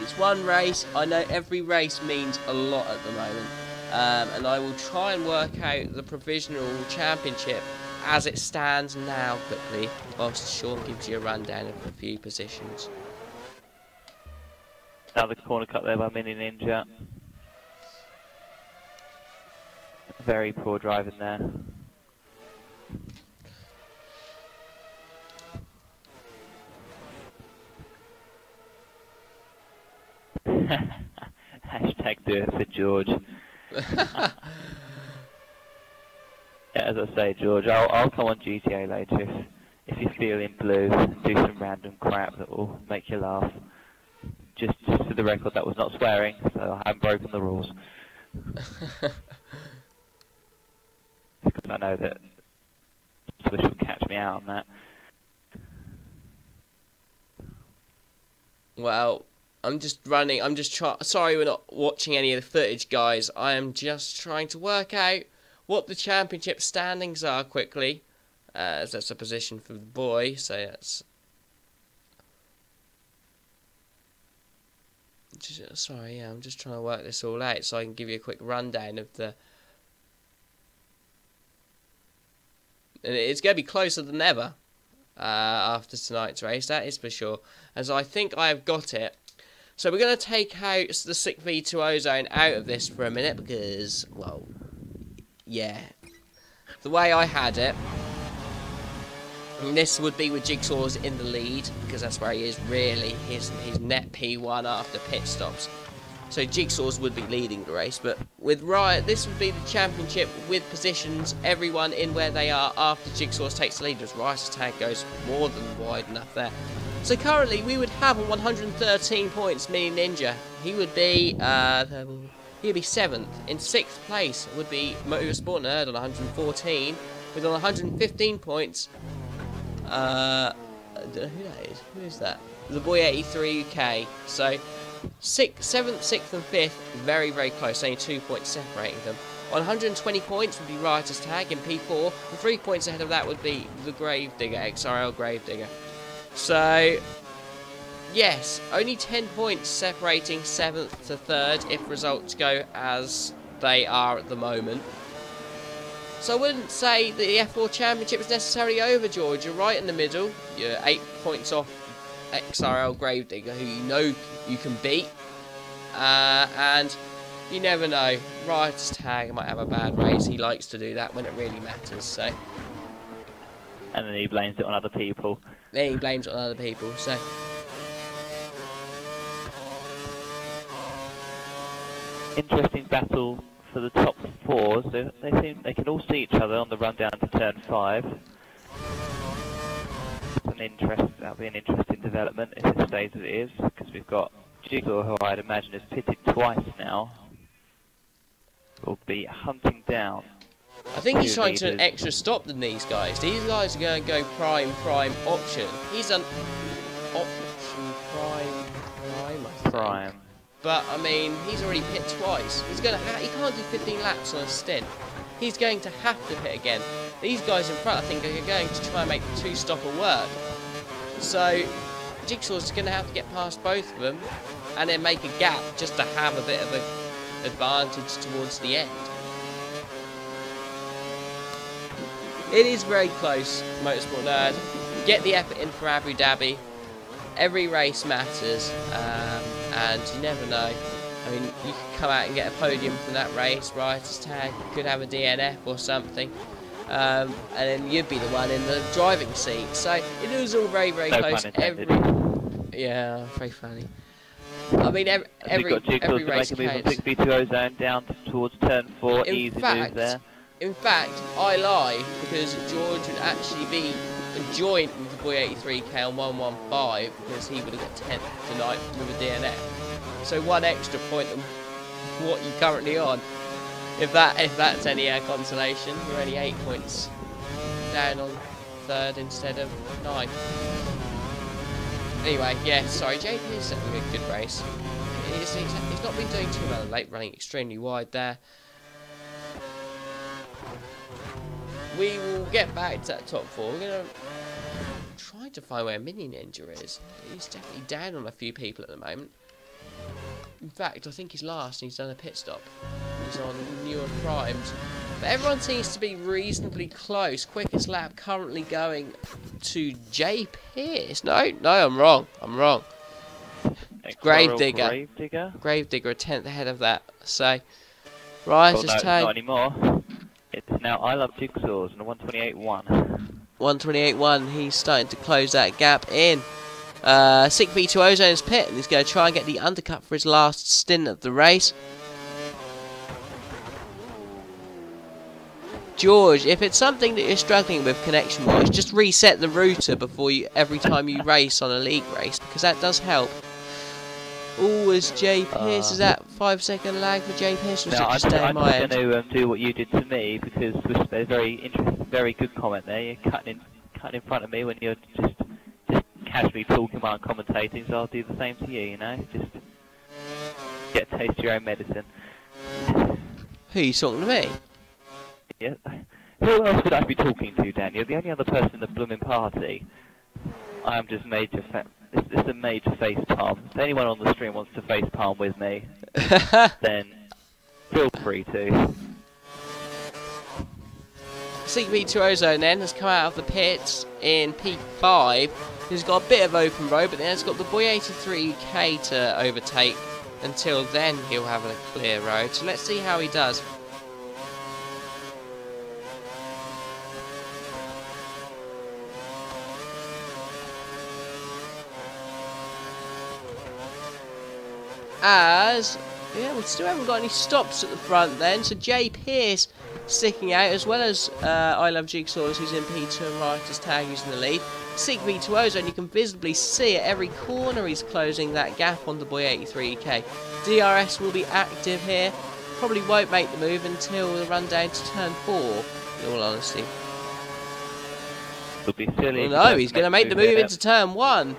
It's one race. I know every race means a lot at the moment, and I will try and work out the provisional championship as it stands now quickly, whilst Sean gives you a rundown of a few positions. Another corner cut there by Mini Ninja. Very poor driving there. Hashtag do it for George. Yeah, as I say, George, I'll come on GTA later if you're feeling blue and do some random crap that will make you laugh. Just for the record, that was not swearing, so I haven't broken the rules. Because I know that Swish will catch me out on that. Well, I'm just running. Sorry, we're not watching any of the footage, guys. I am just trying to work out what the championship standings are quickly. As that's a position for the boy, so that's. Sorry, yeah, I'm just trying to work this all out so I can give you a quick rundown of the. And it's going to be closer than ever after tonight's race, that is for sure. As I think I have got it. So we're going to take out the Sick V2 Ozone out of this for a minute because, well, yeah. The way I had it, and this would be with Jigsaw's in the lead because that's where he is really. His net P1 after pit stops. So Jigsaw's would be leading the race, but with Riot, this would be the championship with positions, everyone in where they are after Jigsaw's takes the lead, as Riot's tag goes more than wide enough there. So currently we would have 113 points, Mini Ninja. He would be 7th. In 6th place would be Motorsport Nerd on 114, with on 115 points. Who that is? Who is that? The Boy 83 UK. So 7th, 6th, and 5th, very, very close. Only 2 points separating them. On 120 points would be Riot's Tag in P4, and 3 points ahead of that would be the Gravedigger, XRL Gravedigger. So, yes, only 10 points separating 7th to 3rd if results go as they are at the moment. So I wouldn't say that the F4 Championship is necessarily over, George. You're right in the middle. You're 8 points off XRL Gravedigger, who you know you can beat. And you never know. Riot's Tag might have a bad race. He likes to do that when it really matters. So. And then he blames it on other people. Then he blames it on other people. So. Interesting battle for the top 4. So they can all see each other on the run down to turn 5. That'll be an interesting development if it stays as it is, because we've got Jigsaw, who I'd imagine has pitted twice now, will be hunting down. I think he's trying leaders. to an extra stop than these guys. These guys are going to go prime, option. He's done option, prime, I think. Prime. But I mean, he's already pit twice. He can't do 15 laps on a stint. He's going to have to pit again. These guys in front, I think, are going to try and make the 2-stopper work. So Jigsaw's going to have to get past both of them and then make a gap just to have a bit of an advantage towards the end. It is very close, Motorsport Nerd. Get the effort in for Abu Dhabi. Every race matters, and you never know. I mean, you could come out and get a podium from that race, Riot's Tag, you could have a DNF or something, and then you'd be the one in the driving seat. So it is all very, very close. Yeah, very funny. I mean, every race to make a move on 6v2 zone down towards turn 4. Easy move there. In fact, I lie, because George would actually be joint with the Boy 83k on 115, because he would have got 10th tonight with a DNF. So 1 extra point than what you're currently on. If that's any consolation, you're only 8 points down on 3rd instead of 9. Anyway, yeah, sorry, JP is having a good race. He's not been doing too well of late, running extremely wide there. We will get back to that top 4. We're going to try to find where Mini Ninja is. He's definitely down on a few people at the moment. In fact, I think he's last and he's done a pit stop. He's on newer primes. But everyone seems to be reasonably close. Quickest lap currently going to J Pierce. No, I'm wrong. Gravedigger. Gravedigger a 10th ahead of that. So, Riot's Tag. Not anymore. It's now I Love Jigsaws and a 128.1. 128.1. He's starting to close that gap in. 6v2 Ozone's pit, and he's going to try and get the undercut for his last stint of the race. George, if it's something that you're struggling with connection-wise, just reset the router before every time you race on a league race, because that does help. Oh, is J Pierce, is that 5-second lag for J Pierce? No, I'm just going to do what you did to me, because there's a very interesting, very good comment there. You're cutting in front of me when you're just casually talking while I'm commentating, so I'll do the same to you, you know? Just get a taste of your own medicine. Who are you talking to me? Yeah. Who else would I be talking to, Dan? You're the only other person in the blooming party. I am just major it's a major face palm. If anyone on the stream wants to face palm with me, then feel free to. 6v2 Ozone then has come out of the pits in P5. He's got a bit of open road, but then he's got the Boy 83k to overtake. Until then, he'll have a clear road. So let's see how he does. As Yeah, we still haven't got any stops at the front then. So Jay Pearce sticking out, as well as I Love Jigsaws, who's in P2, and Writer's Tag, who's in the lead. Sick V2 Ozone, you can visibly see at every corner he's closing that gap on the Boy 83k. DRS will be active here. Probably won't make the move until the run down to turn 4, in all honesty. It'll be silly. Well, no, he's going to make the move into turn 1.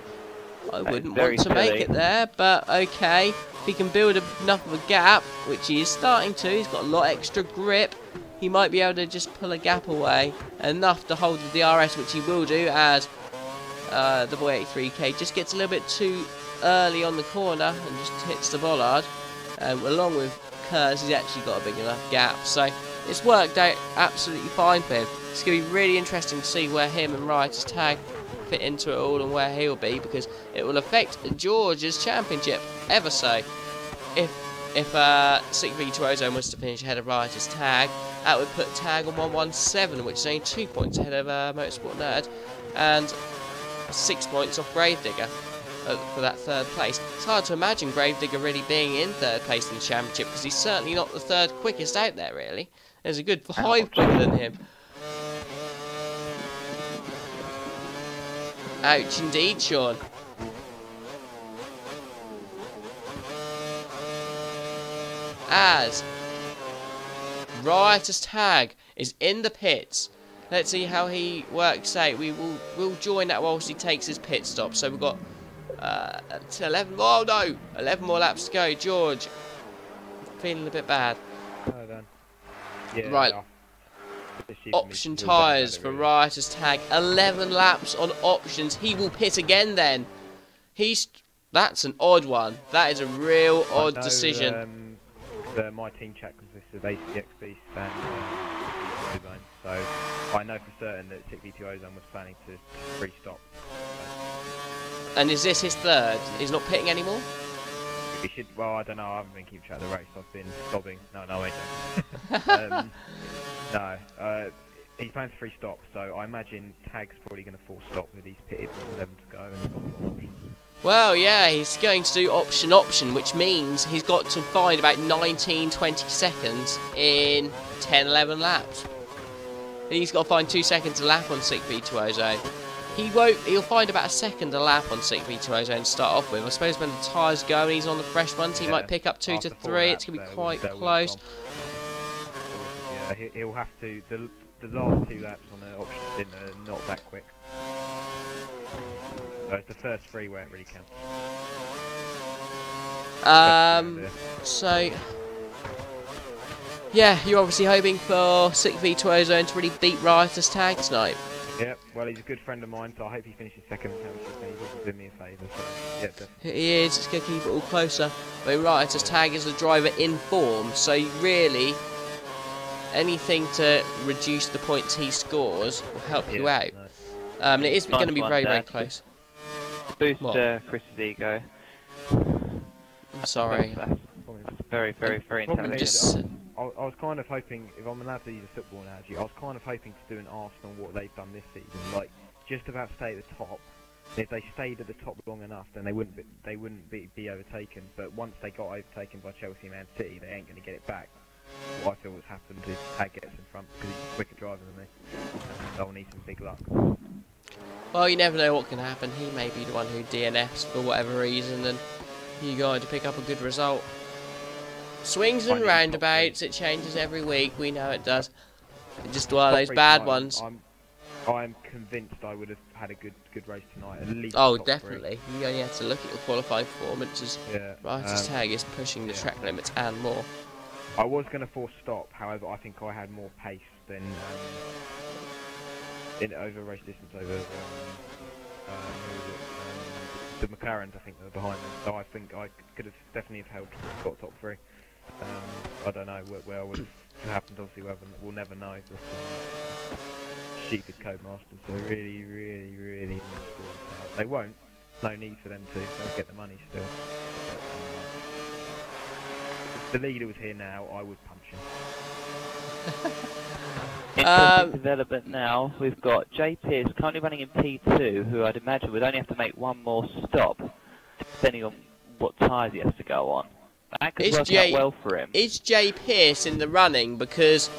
I wouldn't want to make silly. it there, but okay. If he can build enough of a gap, which he is starting to, he's got a lot extra grip, he might be able to just pull a gap away, enough to hold the DRS, which he will do, as the Boy 83k just gets a little bit too early on the corner and just hits the bollard. Along with Kurz, he's actually got a big enough gap, so it's worked out absolutely fine for him. It's going to be really interesting to see where him and Writer's Tag fit into it all and where he'll be, because it will affect George's championship ever so. If Sick V2 Ozone was to finish ahead of Writer's Tag, that would put Tag on 117, which is only 2 points ahead of Motorsport Nerd, and 6 points off Gravedigger for that 3rd place. It's hard to imagine Gravedigger really being in 3rd place in the championship, because he's certainly not the 3rd quickest out there, really. There's a good 5 quicker than him. Ouch indeed, Sean. As Writer's Tag is in the pits. Let's see how he works out. We'll join that whilst he takes his pit stop. So we've got 11 more laps to go. George, feeling a bit bad. Yeah, right. Option tyres for Writer's Tag. 11 laps on options. He will pit again then. That's an odd one. That is a real odd decision. My team chat consists of ACX Beast and Ozone, so I know for certain that Sick V2 Ozone was planning to free stop. And is this his 3rd? He's not pitting anymore? He should. Well, I don't know. I haven't been keeping track of the race. I've been stopping. No, I don't. No. He's planning to free stop, so I imagine Tag's probably going to force stop with these pitted with 11 to go and he's got 4 options. Well, yeah, he's going to do option, which means he's got to find about 19-20 seconds in 10-11 laps. He's got to find 2 seconds a lap on Sick V2 Ozone. He'll find about a second a lap on Sick V2 Ozone to start off with. I suppose when the tyres go and he's on the fresh ones, he might pick up 2 to 3. It's going to be quite close. Yeah, he'll have to. The last 2 laps on the option stint are not that quick. So it's the first 3 where it really counts. So yeah, you're obviously hoping for Sick V2 Ozone to really beat Writer's Tag tonight. Yep, well, he's a good friend of mine, so I hope he finishes 2nd in the championship and he doesn't do me a favour. So, yeah, definitely. He is. It's going to keep it all closer. But Writer's Tag is a driver in form, so really anything to reduce the points he scores will help you out. It is going to be very, very close. Boost Chris's ego. I'm sorry. Very, very, very intelligent. I was kind of hoping, if I'm allowed to use a football analogy, I was kind of hoping to do an Arsenal what they've done this season, like just about stay at the top. If they stayed at the top long enough, then they wouldn't be overtaken. But once they got overtaken by Chelsea and Man City, they ain't going to get it back. What I feel has happened is Tag gets in front because he's a quicker driver than me. And I'll need some big luck. Well, you never know what can happen. He may be the one who DNFs for whatever reason, and you going to pick up a good result. Swings and roundabouts, it changes every week, we know it does. It's just one of those bad ones. I'm convinced I would have had a good race tonight, at least. Oh, definitely. You only have to look at your qualifying performances. Yeah. Writer's Tag is pushing the track limits and more. I was going to force stop, however, I think I had more pace than in over race distance over the McLarens. I think they were behind them, so I think I could have definitely have helped got top 3. I don't know where would have happened. Obviously, we'll never know. But, stupid Codemasters, so really, really, really. They won't. No need for them to. They'll get the money still. But, if the leader was here now, I would punch him. Interesting development now. We've got Jay Pearce currently running in P2, who I'd imagine would only have to make 1 more stop, depending on what tyres he has to go on. That could work out well for him. Is Jay Pearce in the running? Because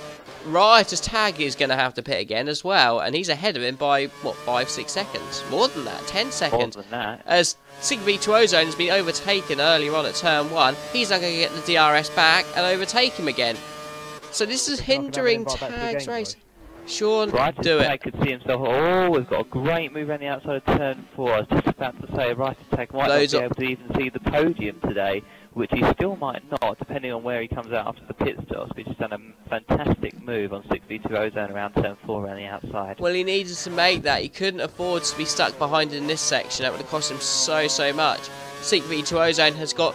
Riotous Tag is going to have to pit again as well, and he's ahead of him by, what, 5-6 seconds? More than that, 10 seconds. More than that. As Sigby2 Ozone has been overtaken earlier on at turn 1, he's now going to get the DRS back and overtake him again. So this is hindering Tag's race. Sean, do it. Tag could see himself. Oh, we've got a great move around the outside of turn 4. I was just about to say, Riotous Tag might not be able to even see the podium today, which he still might not, depending on where he comes out after the pit stops. But he's done a fantastic move on 6v2 Ozone around turn 4 around the outside. Well, he needed to make that. He couldn't afford to be stuck behind in this section. That would have cost him so much. 6v2 Ozone has got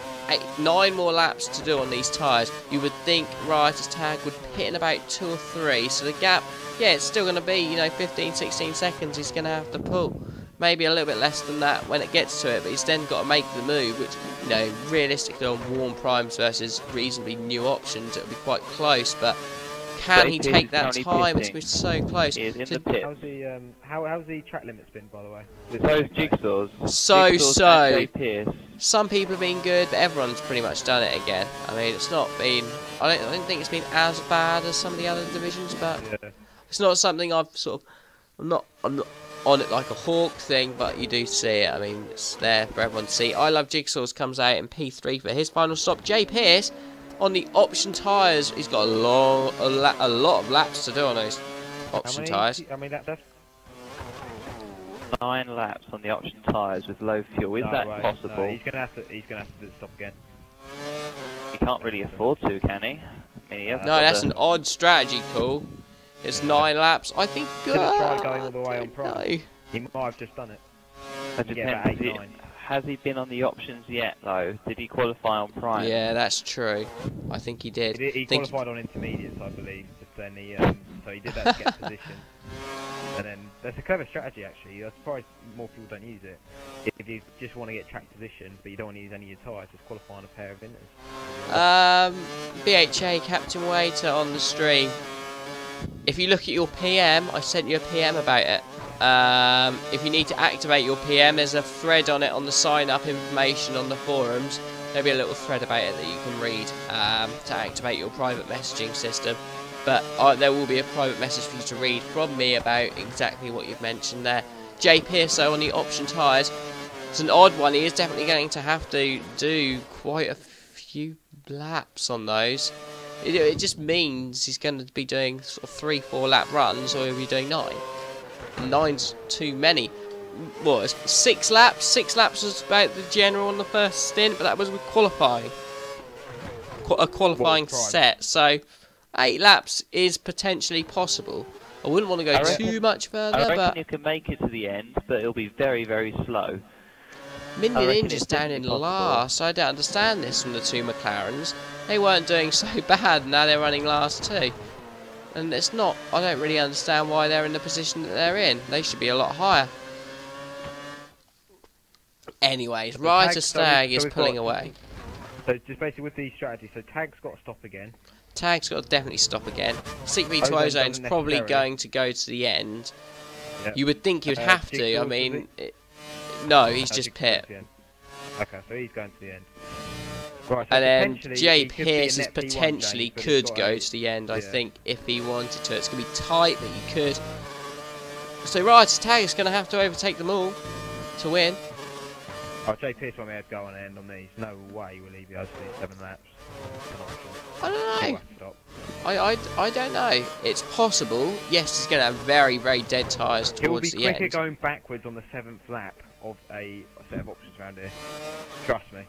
9 more laps to do on these tyres. You would think Riotous Tag would pit in about 2 or 3. So the gap, yeah, it's still going to be, you know, 15-16 seconds he's going to have to pull. Maybe a little bit less than that when it gets to it, but he's then got to make the move, which, you know, realistically on warm primes versus reasonably new options, it'll be quite close, but can he take that time? It's going to be so close. How's the track limits been, by the way? Those Jigsaw's. So. Some people have been good, but everyone's pretty much done it again. I mean, it's not been, I don't think it's been as bad as some of the other divisions, but it's not something I've sort of, I'm not on it like a hawk thing, but you do see it. I mean, it's there for everyone to see. I Love Jigsaw's comes out in P3 for his final stop. Jay Pearce on the option tyres. He's got a lot of laps to do on those option tyres. I mean, that's 9 laps on the option tyres with low fuel. Is that possible? No, he's gonna have to stop again. He can't really afford to, can he? I mean, no, that's an odd strategy call. It's 9 laps. I think. Could have tried going all the way on prime. No. He might have just done it. That depends. Has he been on the options yet, though? Did he qualify on prime? Yeah, that's true. I think he did. He qualified on intermediates, I believe. Just then he, so he did that to get position. And then that's a clever strategy, actually. I'm surprised more people don't use it. If you just want to get track position, but you don't want to use any of your tyres, just qualify on a pair of Inters. BHA Captain Waiter on the stream. If you look at your PM, I sent you a PM about it. If you need to activate your PM, there's a thread on it on the sign-up information on the forums. There'll be a little thread about it that you can read to activate your private messaging system. But there will be a private message for you to read from me about exactly what you've mentioned there. Jay Pearce on the option tyres. It's an odd one. He is definitely going to have to do quite a few laps on those. It just means he's going to be doing sort of 3-4 lap runs, or he'll be doing 9. 9's too many. What, 6 laps? 6 laps was about the general on the first stint, but that was with qualifying. A qualifying set, so 8 laps is potentially possible. I wouldn't want to go too much further, I reckon you can make it to the end, but it'll be very, very slow. Minden Ninja's down in last. I don't understand this from the 2 McLarens. They weren't doing so bad, now they're running last too. And it's not, I don't really understand why they're in the position that they're in. They should be a lot higher. Anyways, Riotous Tag is pulling away. So just basically with the strategy, so Tag's got to stop again. Tag's got to definitely stop again. 6v2 Ozone's probably going to go to the end. Yep. You would think you'd have to, I mean... no, he's just pit. Okay, so he's going to the end. Right, so and then Jay Pearce is potentially could go to the end, I think, if he wanted to. It's going to be tight, but he could. So Riotous Tag is going to have to overtake them all to win. Oh, Jay Pearce won't be able to go on and end on these. No way will he be able to do 7 laps. I don't know. I don't know. It's possible. Yes, he's going to have very, very dead tyres towards the end. He'll be quicker going backwards on the 7th lap of a set of options around here. Trust me.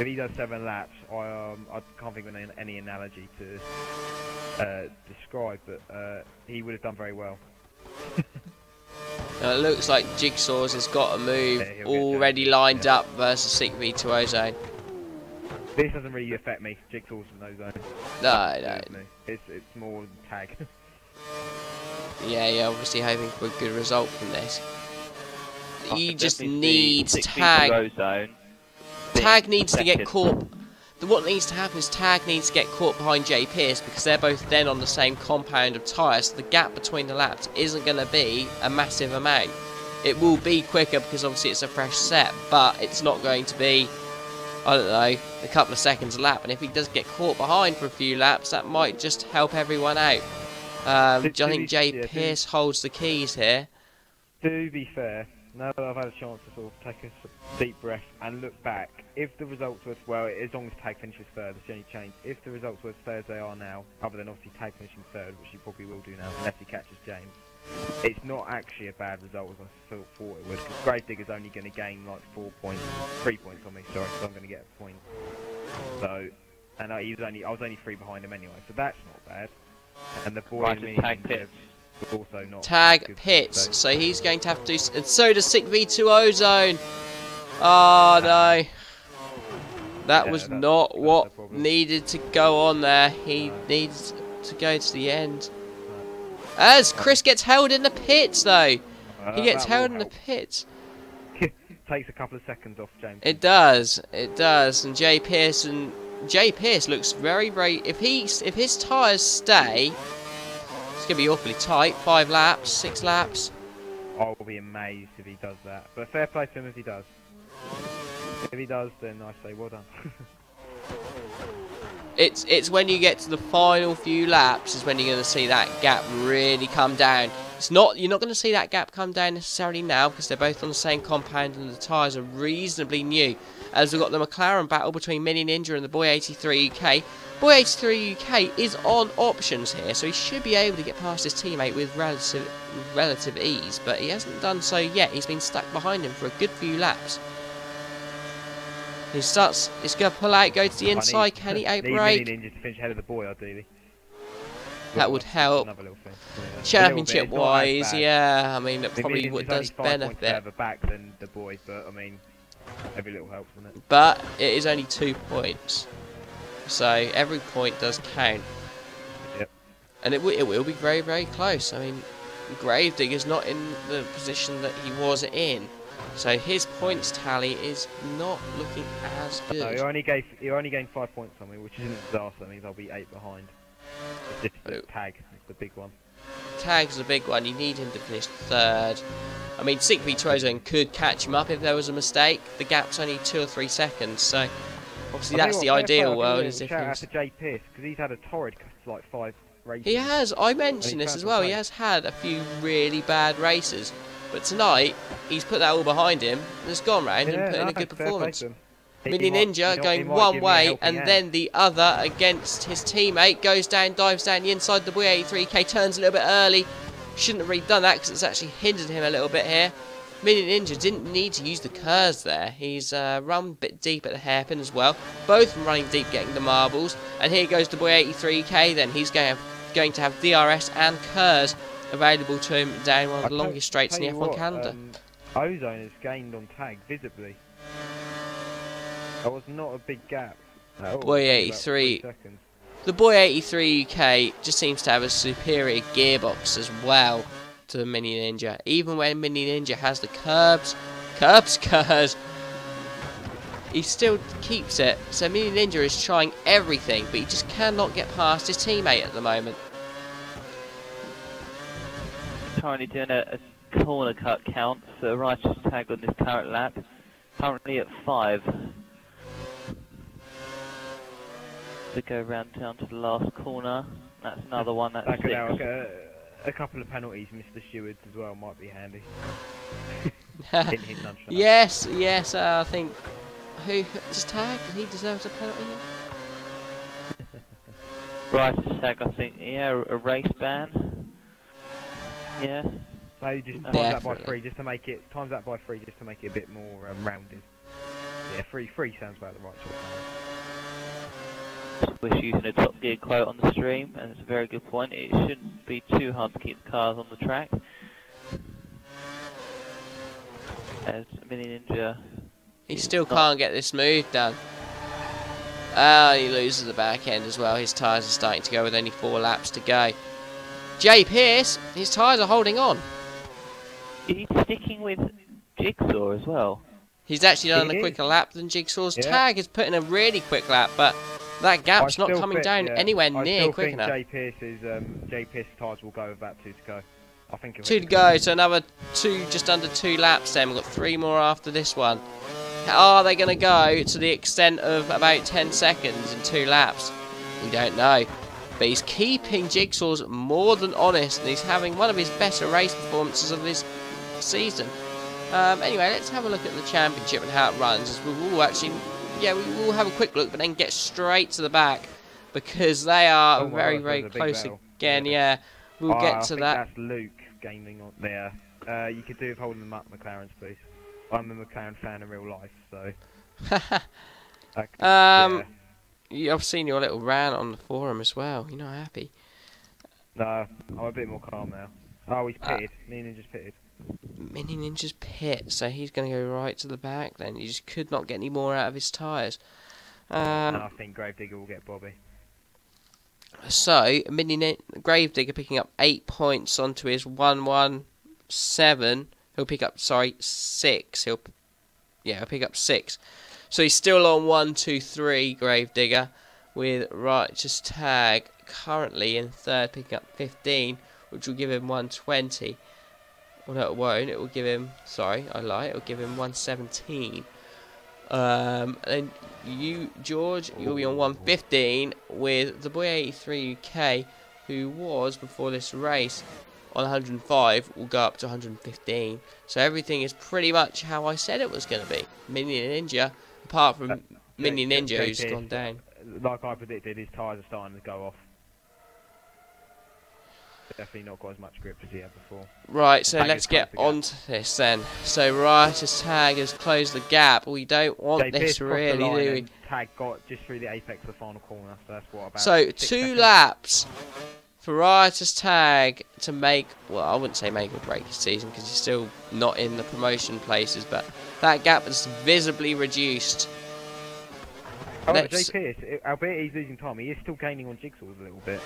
If he does 7 laps, I can't think of any analogy to describe, but he would have done very well. Now it looks like Jigsaw's has got a move already lined up versus 6v2 Ozone. This doesn't really affect me. Jigsaw's no zone. No. It's more Tag. Yeah, obviously hoping for a good result from this. He just needs Tag. Tag needs to get caught. What needs to happen is Tag needs to get caught behind Jay Pearce because they're both then on the same compound of tyres. So the gap between the laps isn't going to be a massive amount. It will be quicker because obviously it's a fresh set, but it's not going to be I don't know, a couple of seconds a lap, and if he does get caught behind for a few laps, that might just help everyone out. I think Jay Pearce holds the keys here. To be fair, now that I've had a chance to sort of take a deep breath and look back, if the results were, well, as long as Tag finishes third, it's the only change. If the results were as fair as they are now, other than obviously Tag finishing third, which he probably will do now, unless he catches James, it's not actually a bad result as I thought it would, because Gravedigger's only going to gain like 3 points on me, sorry, so I'm going to get a point. So, and I was only 3 behind him anyway, so that's not bad. And the boy in me Tag pits. also not Tag pits, so he's going to have to do, and so does Sick V2 Ozone. Oh no, that was not what needed to go on there. He needs to go to the end. As Chris gets held in the pits though, he gets held in the pits. Takes a couple of seconds off James. It does, and Jay Pearce looks very, very. If his tyres stay, it's gonna be awfully tight. 5 laps, 6 laps. I will be amazed if he does that. But fair play to him if he does. If he does, then I say well done. It's when you get to the final few laps is when you're going to see that gap really come down. You're not going to see that gap come down necessarily now because they're both on the same compound and the tyres are reasonably new. As we've got the McLaren battle between Mini Ninja and the Boy 83 UK. Boy 83 UK is on options here, so he should be able to get past his teammate with relative ease, but he hasn't done so yet. He's been stuck behind him for a good few laps. He's going to pull out, go to the inside. Can he outbrake? Need Ninja to finish ahead of the boy, ideally. That would help. Championship wise, yeah. I mean, it probably does benefit. Further back than the boy, but I mean, every little helps, doesn't it? But it is only 2 points, so every point does count. Yep. And it will be very, very close. I mean, Gravedigger's not in the position that he was in. So his points tally is not looking as good. No, he only gained 5 points on me, which isn't a disaster. That means I'll be 8 behind. It's just Tag is the big one. Tag's the big one. You need him to finish third. I mean, Sick V2 could catch him up if there was a mistake. The gap's only 2 or 3 seconds, so obviously that's the ideal world. Is if shout out to Jay Pearce because he's had a torrid like 5 races. He has. I mentioned this as well. He has had a few really bad races. But tonight, he's put that all behind him and has gone round and put in a good performance. Mini Ninja going one way and then the other against his teammate. Goes down, dives down the inside. The Boy 83k turns a little bit early. Shouldn't have really done that because it's actually hindered him a little bit here. Mini Ninja didn't need to use the curves there. He's run a bit deep at the hairpin as well. Both of them running deep, getting the marbles. And here goes the Boy 83k then. He's going to have DRS and curves available to him down one of the longest straights in the F1 calendar. Ozone has gained on Tag visibly. That was not a big gap. Boy 83. The Boy 83 UK just seems to have a superior gearbox as well to the Mini Ninja. Even when Mini Ninja has the curves, he still keeps it. So Mini Ninja is trying everything, but he just cannot get past his teammate at the moment. Currently doing a corner cut count for Righteous Tag on this current lap. Currently at 5. To go round down to the last corner. That's another one. That's 6. A couple of penalties, Mr. Stewards as well, might be handy. Yes, I think. Who does Tag? He deserves a penalty. Righteous Tag, I think. Yeah, a race ban. Yeah. So you just times that by 3 just to make it a bit more rounded. Yeah, 3 sounds about the right sort of We're using a Top Gear quote on the stream, and it's a very good point. It shouldn't be too hard to keep the cars on the track. As Mini Ninja, he still can't get this move done. He loses the back end as well. His tyres are starting to go with only 4 laps to go. Jay Pearce, his tyres are holding on. He's sticking with Jigsaw as well. He's actually done a quicker lap than Jigsaw's. Tag is putting a really quick lap, but that gap's not coming down anywhere near quick enough. Jay Pearce's tyres will go with about 2 to go. I think 2 to go, so another 2, just under 2 laps then. We've got 3 more after this one. Are they going to go to the extent of about 10 seconds in 2 laps? We don't know. But he's keeping Jigsaw's more than honest, and he's having one of his better race performances of this season. Anyway, let's have a look at the championship and how it runs. As we will actually, yeah, we will have a quick look, but then get straight to the back because they are very, very close again. Yeah, we'll get to that. That's Luke gaming on there. You could do with holding them up, McLaren's, please. I'm a McLaren fan in real life, so. Yeah. I've seen your little rant on the forum as well. You're not happy. No, I'm a bit more calm now. Oh, he's pitted. Mini Ninja's pitted. Mini Ninja's pit, so he's going to go right to the back then. He just could not get any more out of his tyres. And I think Gravedigger will get Bobby. So, Gravedigger picking up 8 points onto his 117. He'll pick up, 6. He'll pick up 6. So he's still on 1, 2, 3, Gravedigger, with Righteous Tag currently in 3rd, picking up 15, which will give him 120. Well, no, it won't. It will give him, it will give him 117. Then you, George, you'll be on 115 with the boy 83 UK, who was, before this race, on 105, will go up to 115. So everything is pretty much how I said it was going to be. Mini Ninja, apart from Mini Ninja, who's gone down. Like I predicted, his tyres are starting to go off. Definitely not got as much grip as he had before. Right, so let's get on to this then. So Righteous Tag has closed the gap. We don't want this really, do we? Tag got just through the apex of the final corner, so that's what about. So 2 laps for Righteous Tag to make, well, I wouldn't say make or break his season because he's still not in the promotion places, but that gap has visibly reduced. Oh, JP, albeit he's losing time, he is still gaining on Jigsaws a little bit.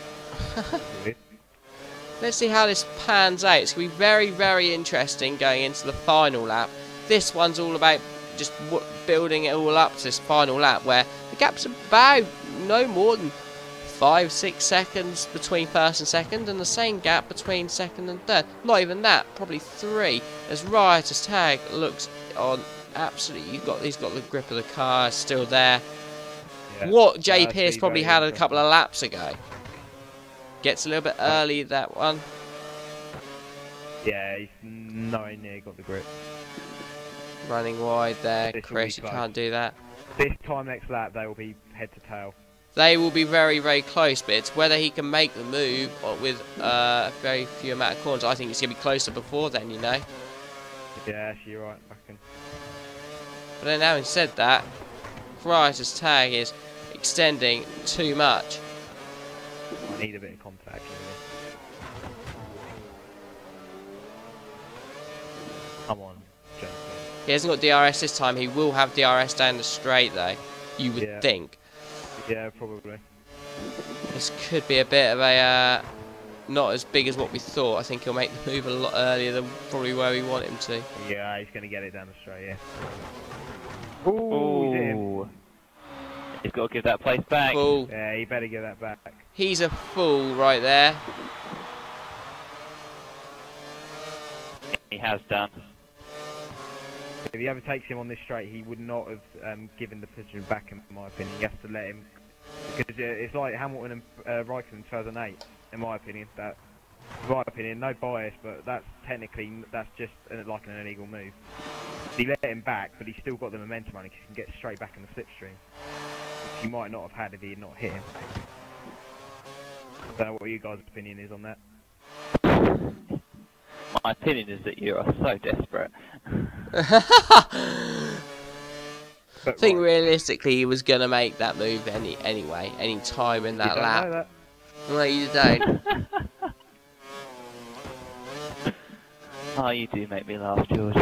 Let's see how this pans out. It's going to be very, very interesting going into the final lap. This one's all about just building it all up to this final lap where the gap's about no more than 5-6 seconds between 1st and 2nd, and the same gap between 2nd and 3rd. Not even that, probably 3. As Righteous Tag looks on absolutely, he's got the grip of the car still there. Yeah, what J. Pierce probably had a couple of laps ago. Gets a little bit early, that one. Yeah, he's nowhere near got the grip. Running wide there, Chris, you can't do that. This time next lap, they will be head to tail. They will be very, very close, but it's whether he can make the move with a very few amount of corners. I think it's going to be closer before then, you know. Yeah, actually, you're right, I reckon. But then having said that, Righteous Tag is extending too much. I need a bit of contact, really. Come on, Jensen. He hasn't got DRS this time. He will have DRS down the straight, though. You would think. Yeah, probably. This could be a bit of a not as big as what we thought. I think he'll make the move a lot earlier than probably where we want him to. Yeah, he's going to get it down the straight, yeah. Ooh, he's got to give that place back. Fool. Yeah, he better give that back. He's a fool right there. He has done. If he overtakes him on this straight, he would not have given the position back, in my opinion. He has to let him, because it's like Hamilton and Raikkonen in 2008, in my opinion. No bias, but that's just like an illegal move. He let him back, but he's still got the momentum running, because he can get straight back in the slipstream, which he might not have had if he had not hit him. I don't know what you guys' opinion is on that. My opinion is that you are so desperate. I think realistically he was going to make that move anyway, any time in that lap. Know that. No, you don't. Oh, you do make me laugh, George.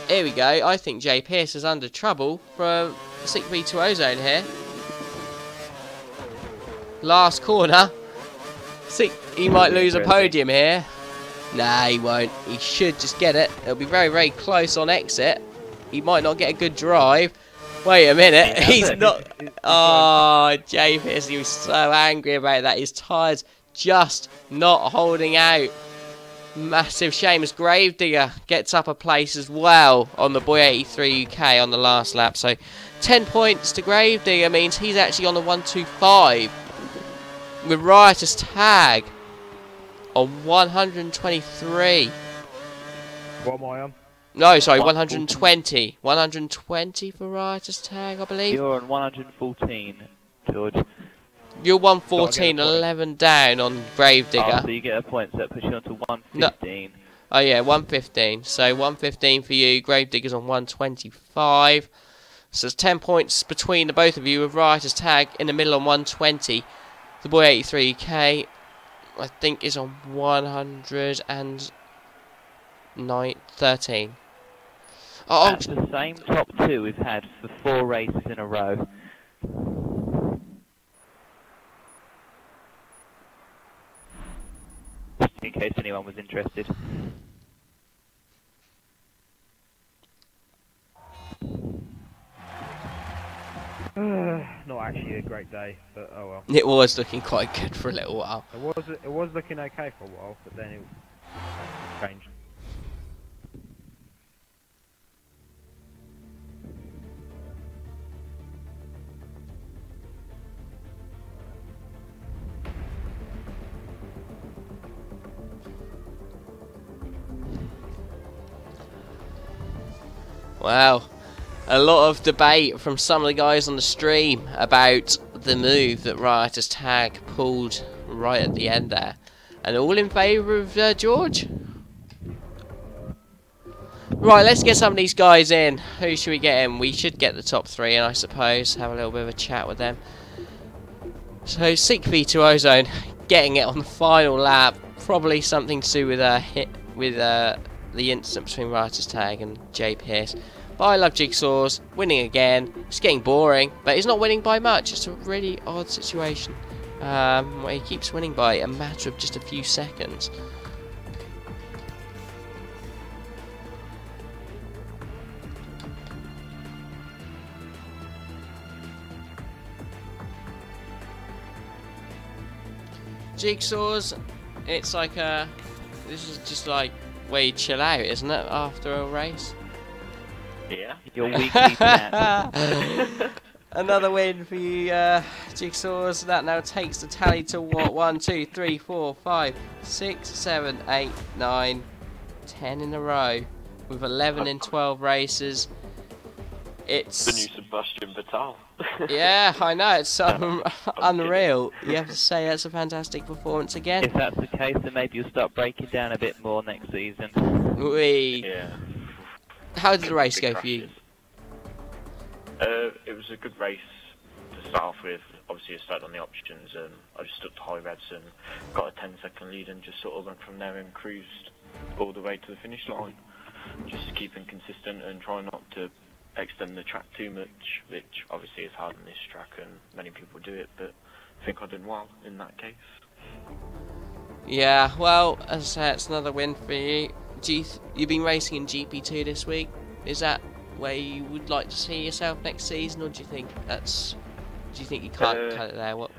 Here we go. I think J. Pierce is under trouble from 6v2 Ozone here. Last corner. He might lose a podium here. Nah, he won't. He should just get it. It'll be very, very close on exit. He might not get a good drive. Wait a minute. He's not. Oh, J. Pierce, he was so angry about that. His tyres just not holding out. Massive shame as Gravedigger gets up a place as well on the Boy 83 UK on the last lap. So 10 points to Gravedigger means he's actually on the 125 with Riotous Tag on 123. What am I on? No, sorry, 120. 120 for Riotous Tag, I believe. You're on 114, George. You're 114, 11 down on Gravedigger. Oh, so you get a point, so that puts you on to 115. No. Oh yeah, 115. So 115 for you, Gravedigger's on 125. So there's 10 points between the both of you with Riotous Tag in the middle on 120. The Boy 83k, I think, is on 113. Oh, That's the same top two we've had for 4 races in a row. Just in case anyone was interested. Not actually a great day, but oh well. it was looking quite good for a little while. It was looking okay for a while, but then it changed. Wow. A lot of debate from some of the guys on the stream about the move that Riotous Tag pulled right at the end there. And all in favour of George. Right, let's get some of these guys in. Who should we get in? We should get the top 3 in, I suppose. Have a little bit of a chat with them. So, Sick V2 Ozone getting it on the final lap. Probably something to do with the incident between Riotous Tag and Jay Pierce. But I love Jigsaw's winning again. It's getting boring, but he's not winning by much. It's a really odd situation where he keeps winning by a matter of just a few seconds. Jigsaw's, it's like this is just like where you chill out, isn't it, after a race? Yeah. Your weekly plan. Another win for you, Jigsaws. That now takes the tally to what? 1, 2, 3, 4, 5, 6, 7, 8, 9, 10 in a row with 11 in 12 races. It's the new Sebastian Vettel. Yeah, I know, it's unreal. You have to say that's a fantastic performance again. If that's the case, then maybe you'll start breaking down a bit more next season. Yeah. How did the race go for you? It was a good race to start off with. Obviously, I started on the options, and I just stuck to high revs and got a 10-second lead, and just sort of went from there and cruised all the way to the finish line. Just keeping consistent and trying not to extend the track too much, which obviously is hard on this track, and many people do it. But I think I did well in that case. Yeah, well, as I say, it's another win for you. You've been racing in GP2 this week. Is that where you would like to see yourself next season, or do you think you can't cut it there? What?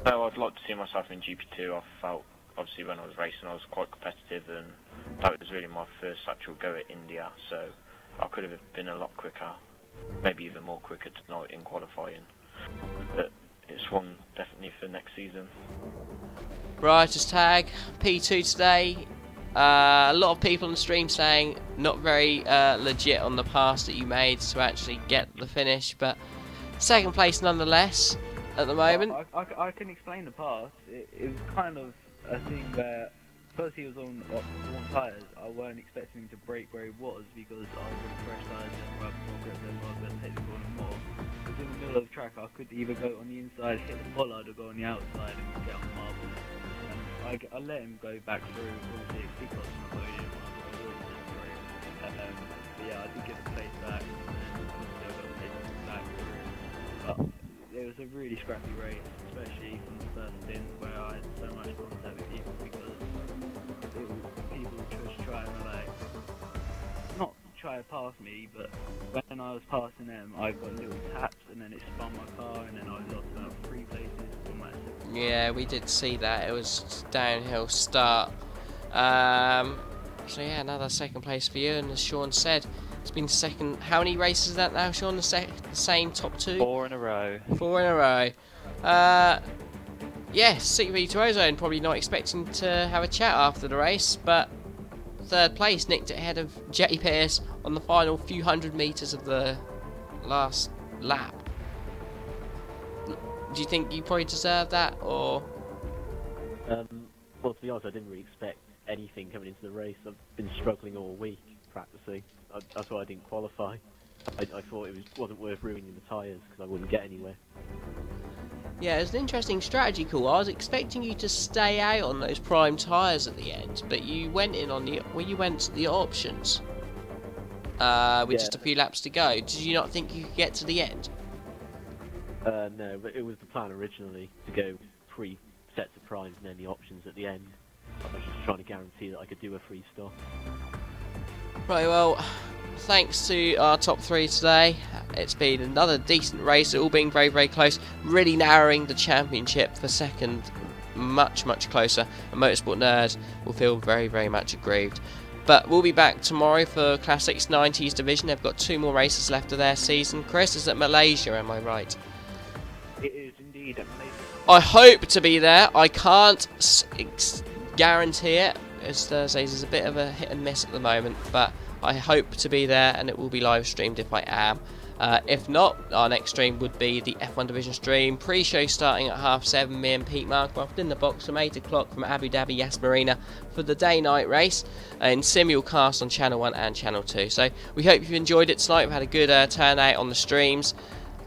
No, I'd like to see myself in GP2. I felt, obviously, when I was racing, I was quite competitive, and that was really my first actual go at India. So I could have been a lot quicker, maybe even more quicker tonight in qualifying. But it's one definitely for next season. Riotous Tag P2 today. A lot of people on the stream saying not very legit on the pass that you made to actually get the finish, but second place nonetheless at the moment. I can explain the pass. It was kind of a thing where first he was on tyres. I weren't expecting him to brake where he was because I was on fresh tyres and rub more grip than I was going to take the corner more. Because in the middle of the track I could either go on the inside, hit the bollard, or go on the outside and get on the marble. I let him go back through, obviously he got some podium, but yeah, I did get the place back, and obviously I got the place back through. But it was a really scrappy race, especially from the first stint where I had so much contact with people, because people just trying to not try to pass me, but when I was passing them I got little taps and then it spun my car and then I lost about 3 places on my second. Yeah, we did see that. It was downhill start. So yeah, another second place for you, and as Sean said, it's been second. How many races is that now, Sean? The same top 2? 4 in a row. 4 in a row. Yeah, CV2 Ozone probably not expecting to have a chat after the race, but third place, nicked it ahead of Jetty Pierce on the final few hundred metres of the last lap. Do you think you probably deserve that, or? Well, to be honest, I didn't really expect anything coming into the race. I've been struggling all week practicing. That's why I didn't qualify. I thought it wasn't worth ruining the tyres because I wouldn't get anywhere. Yeah, it's an interesting strategy call. I was expecting you to stay out on those prime tyres at the end, but you went in on you went to the options with just a few laps to go. Did you not think you could get to the end? No, but it was the plan originally to go 3 sets of primes and then the options at the end. I was just trying to guarantee that I could do a free stop. Right, well, thanks to our top 3 today. It's been another decent race, all being very, very close, really narrowing the championship for second much, much closer. And Motorsport Nerd will feel very, very much aggrieved. But we'll be back tomorrow for Classics 90s division. They've got 2 more races left of their season. Chris is at Malaysia, am I right? It is indeed at Malaysia. I hope to be there. I can't guarantee it, as Thursdays is a bit of a hit and miss at the moment, but I hope to be there, and it will be live streamed if I am. If not, our next stream would be the F1 Division stream. Pre-show starting at 7:30. Me and Pete Markcroft in the box from 8 o'clock from Abu Dhabi Yas Marina for the day-night race in simulcast on Channel 1 and Channel 2. So we hope you've enjoyed it tonight. We've had a good turnout on the streams,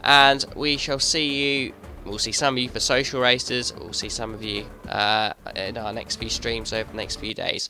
and we shall see you. We'll see some of you for social races. We'll see some of you in our next few streams over the next few days.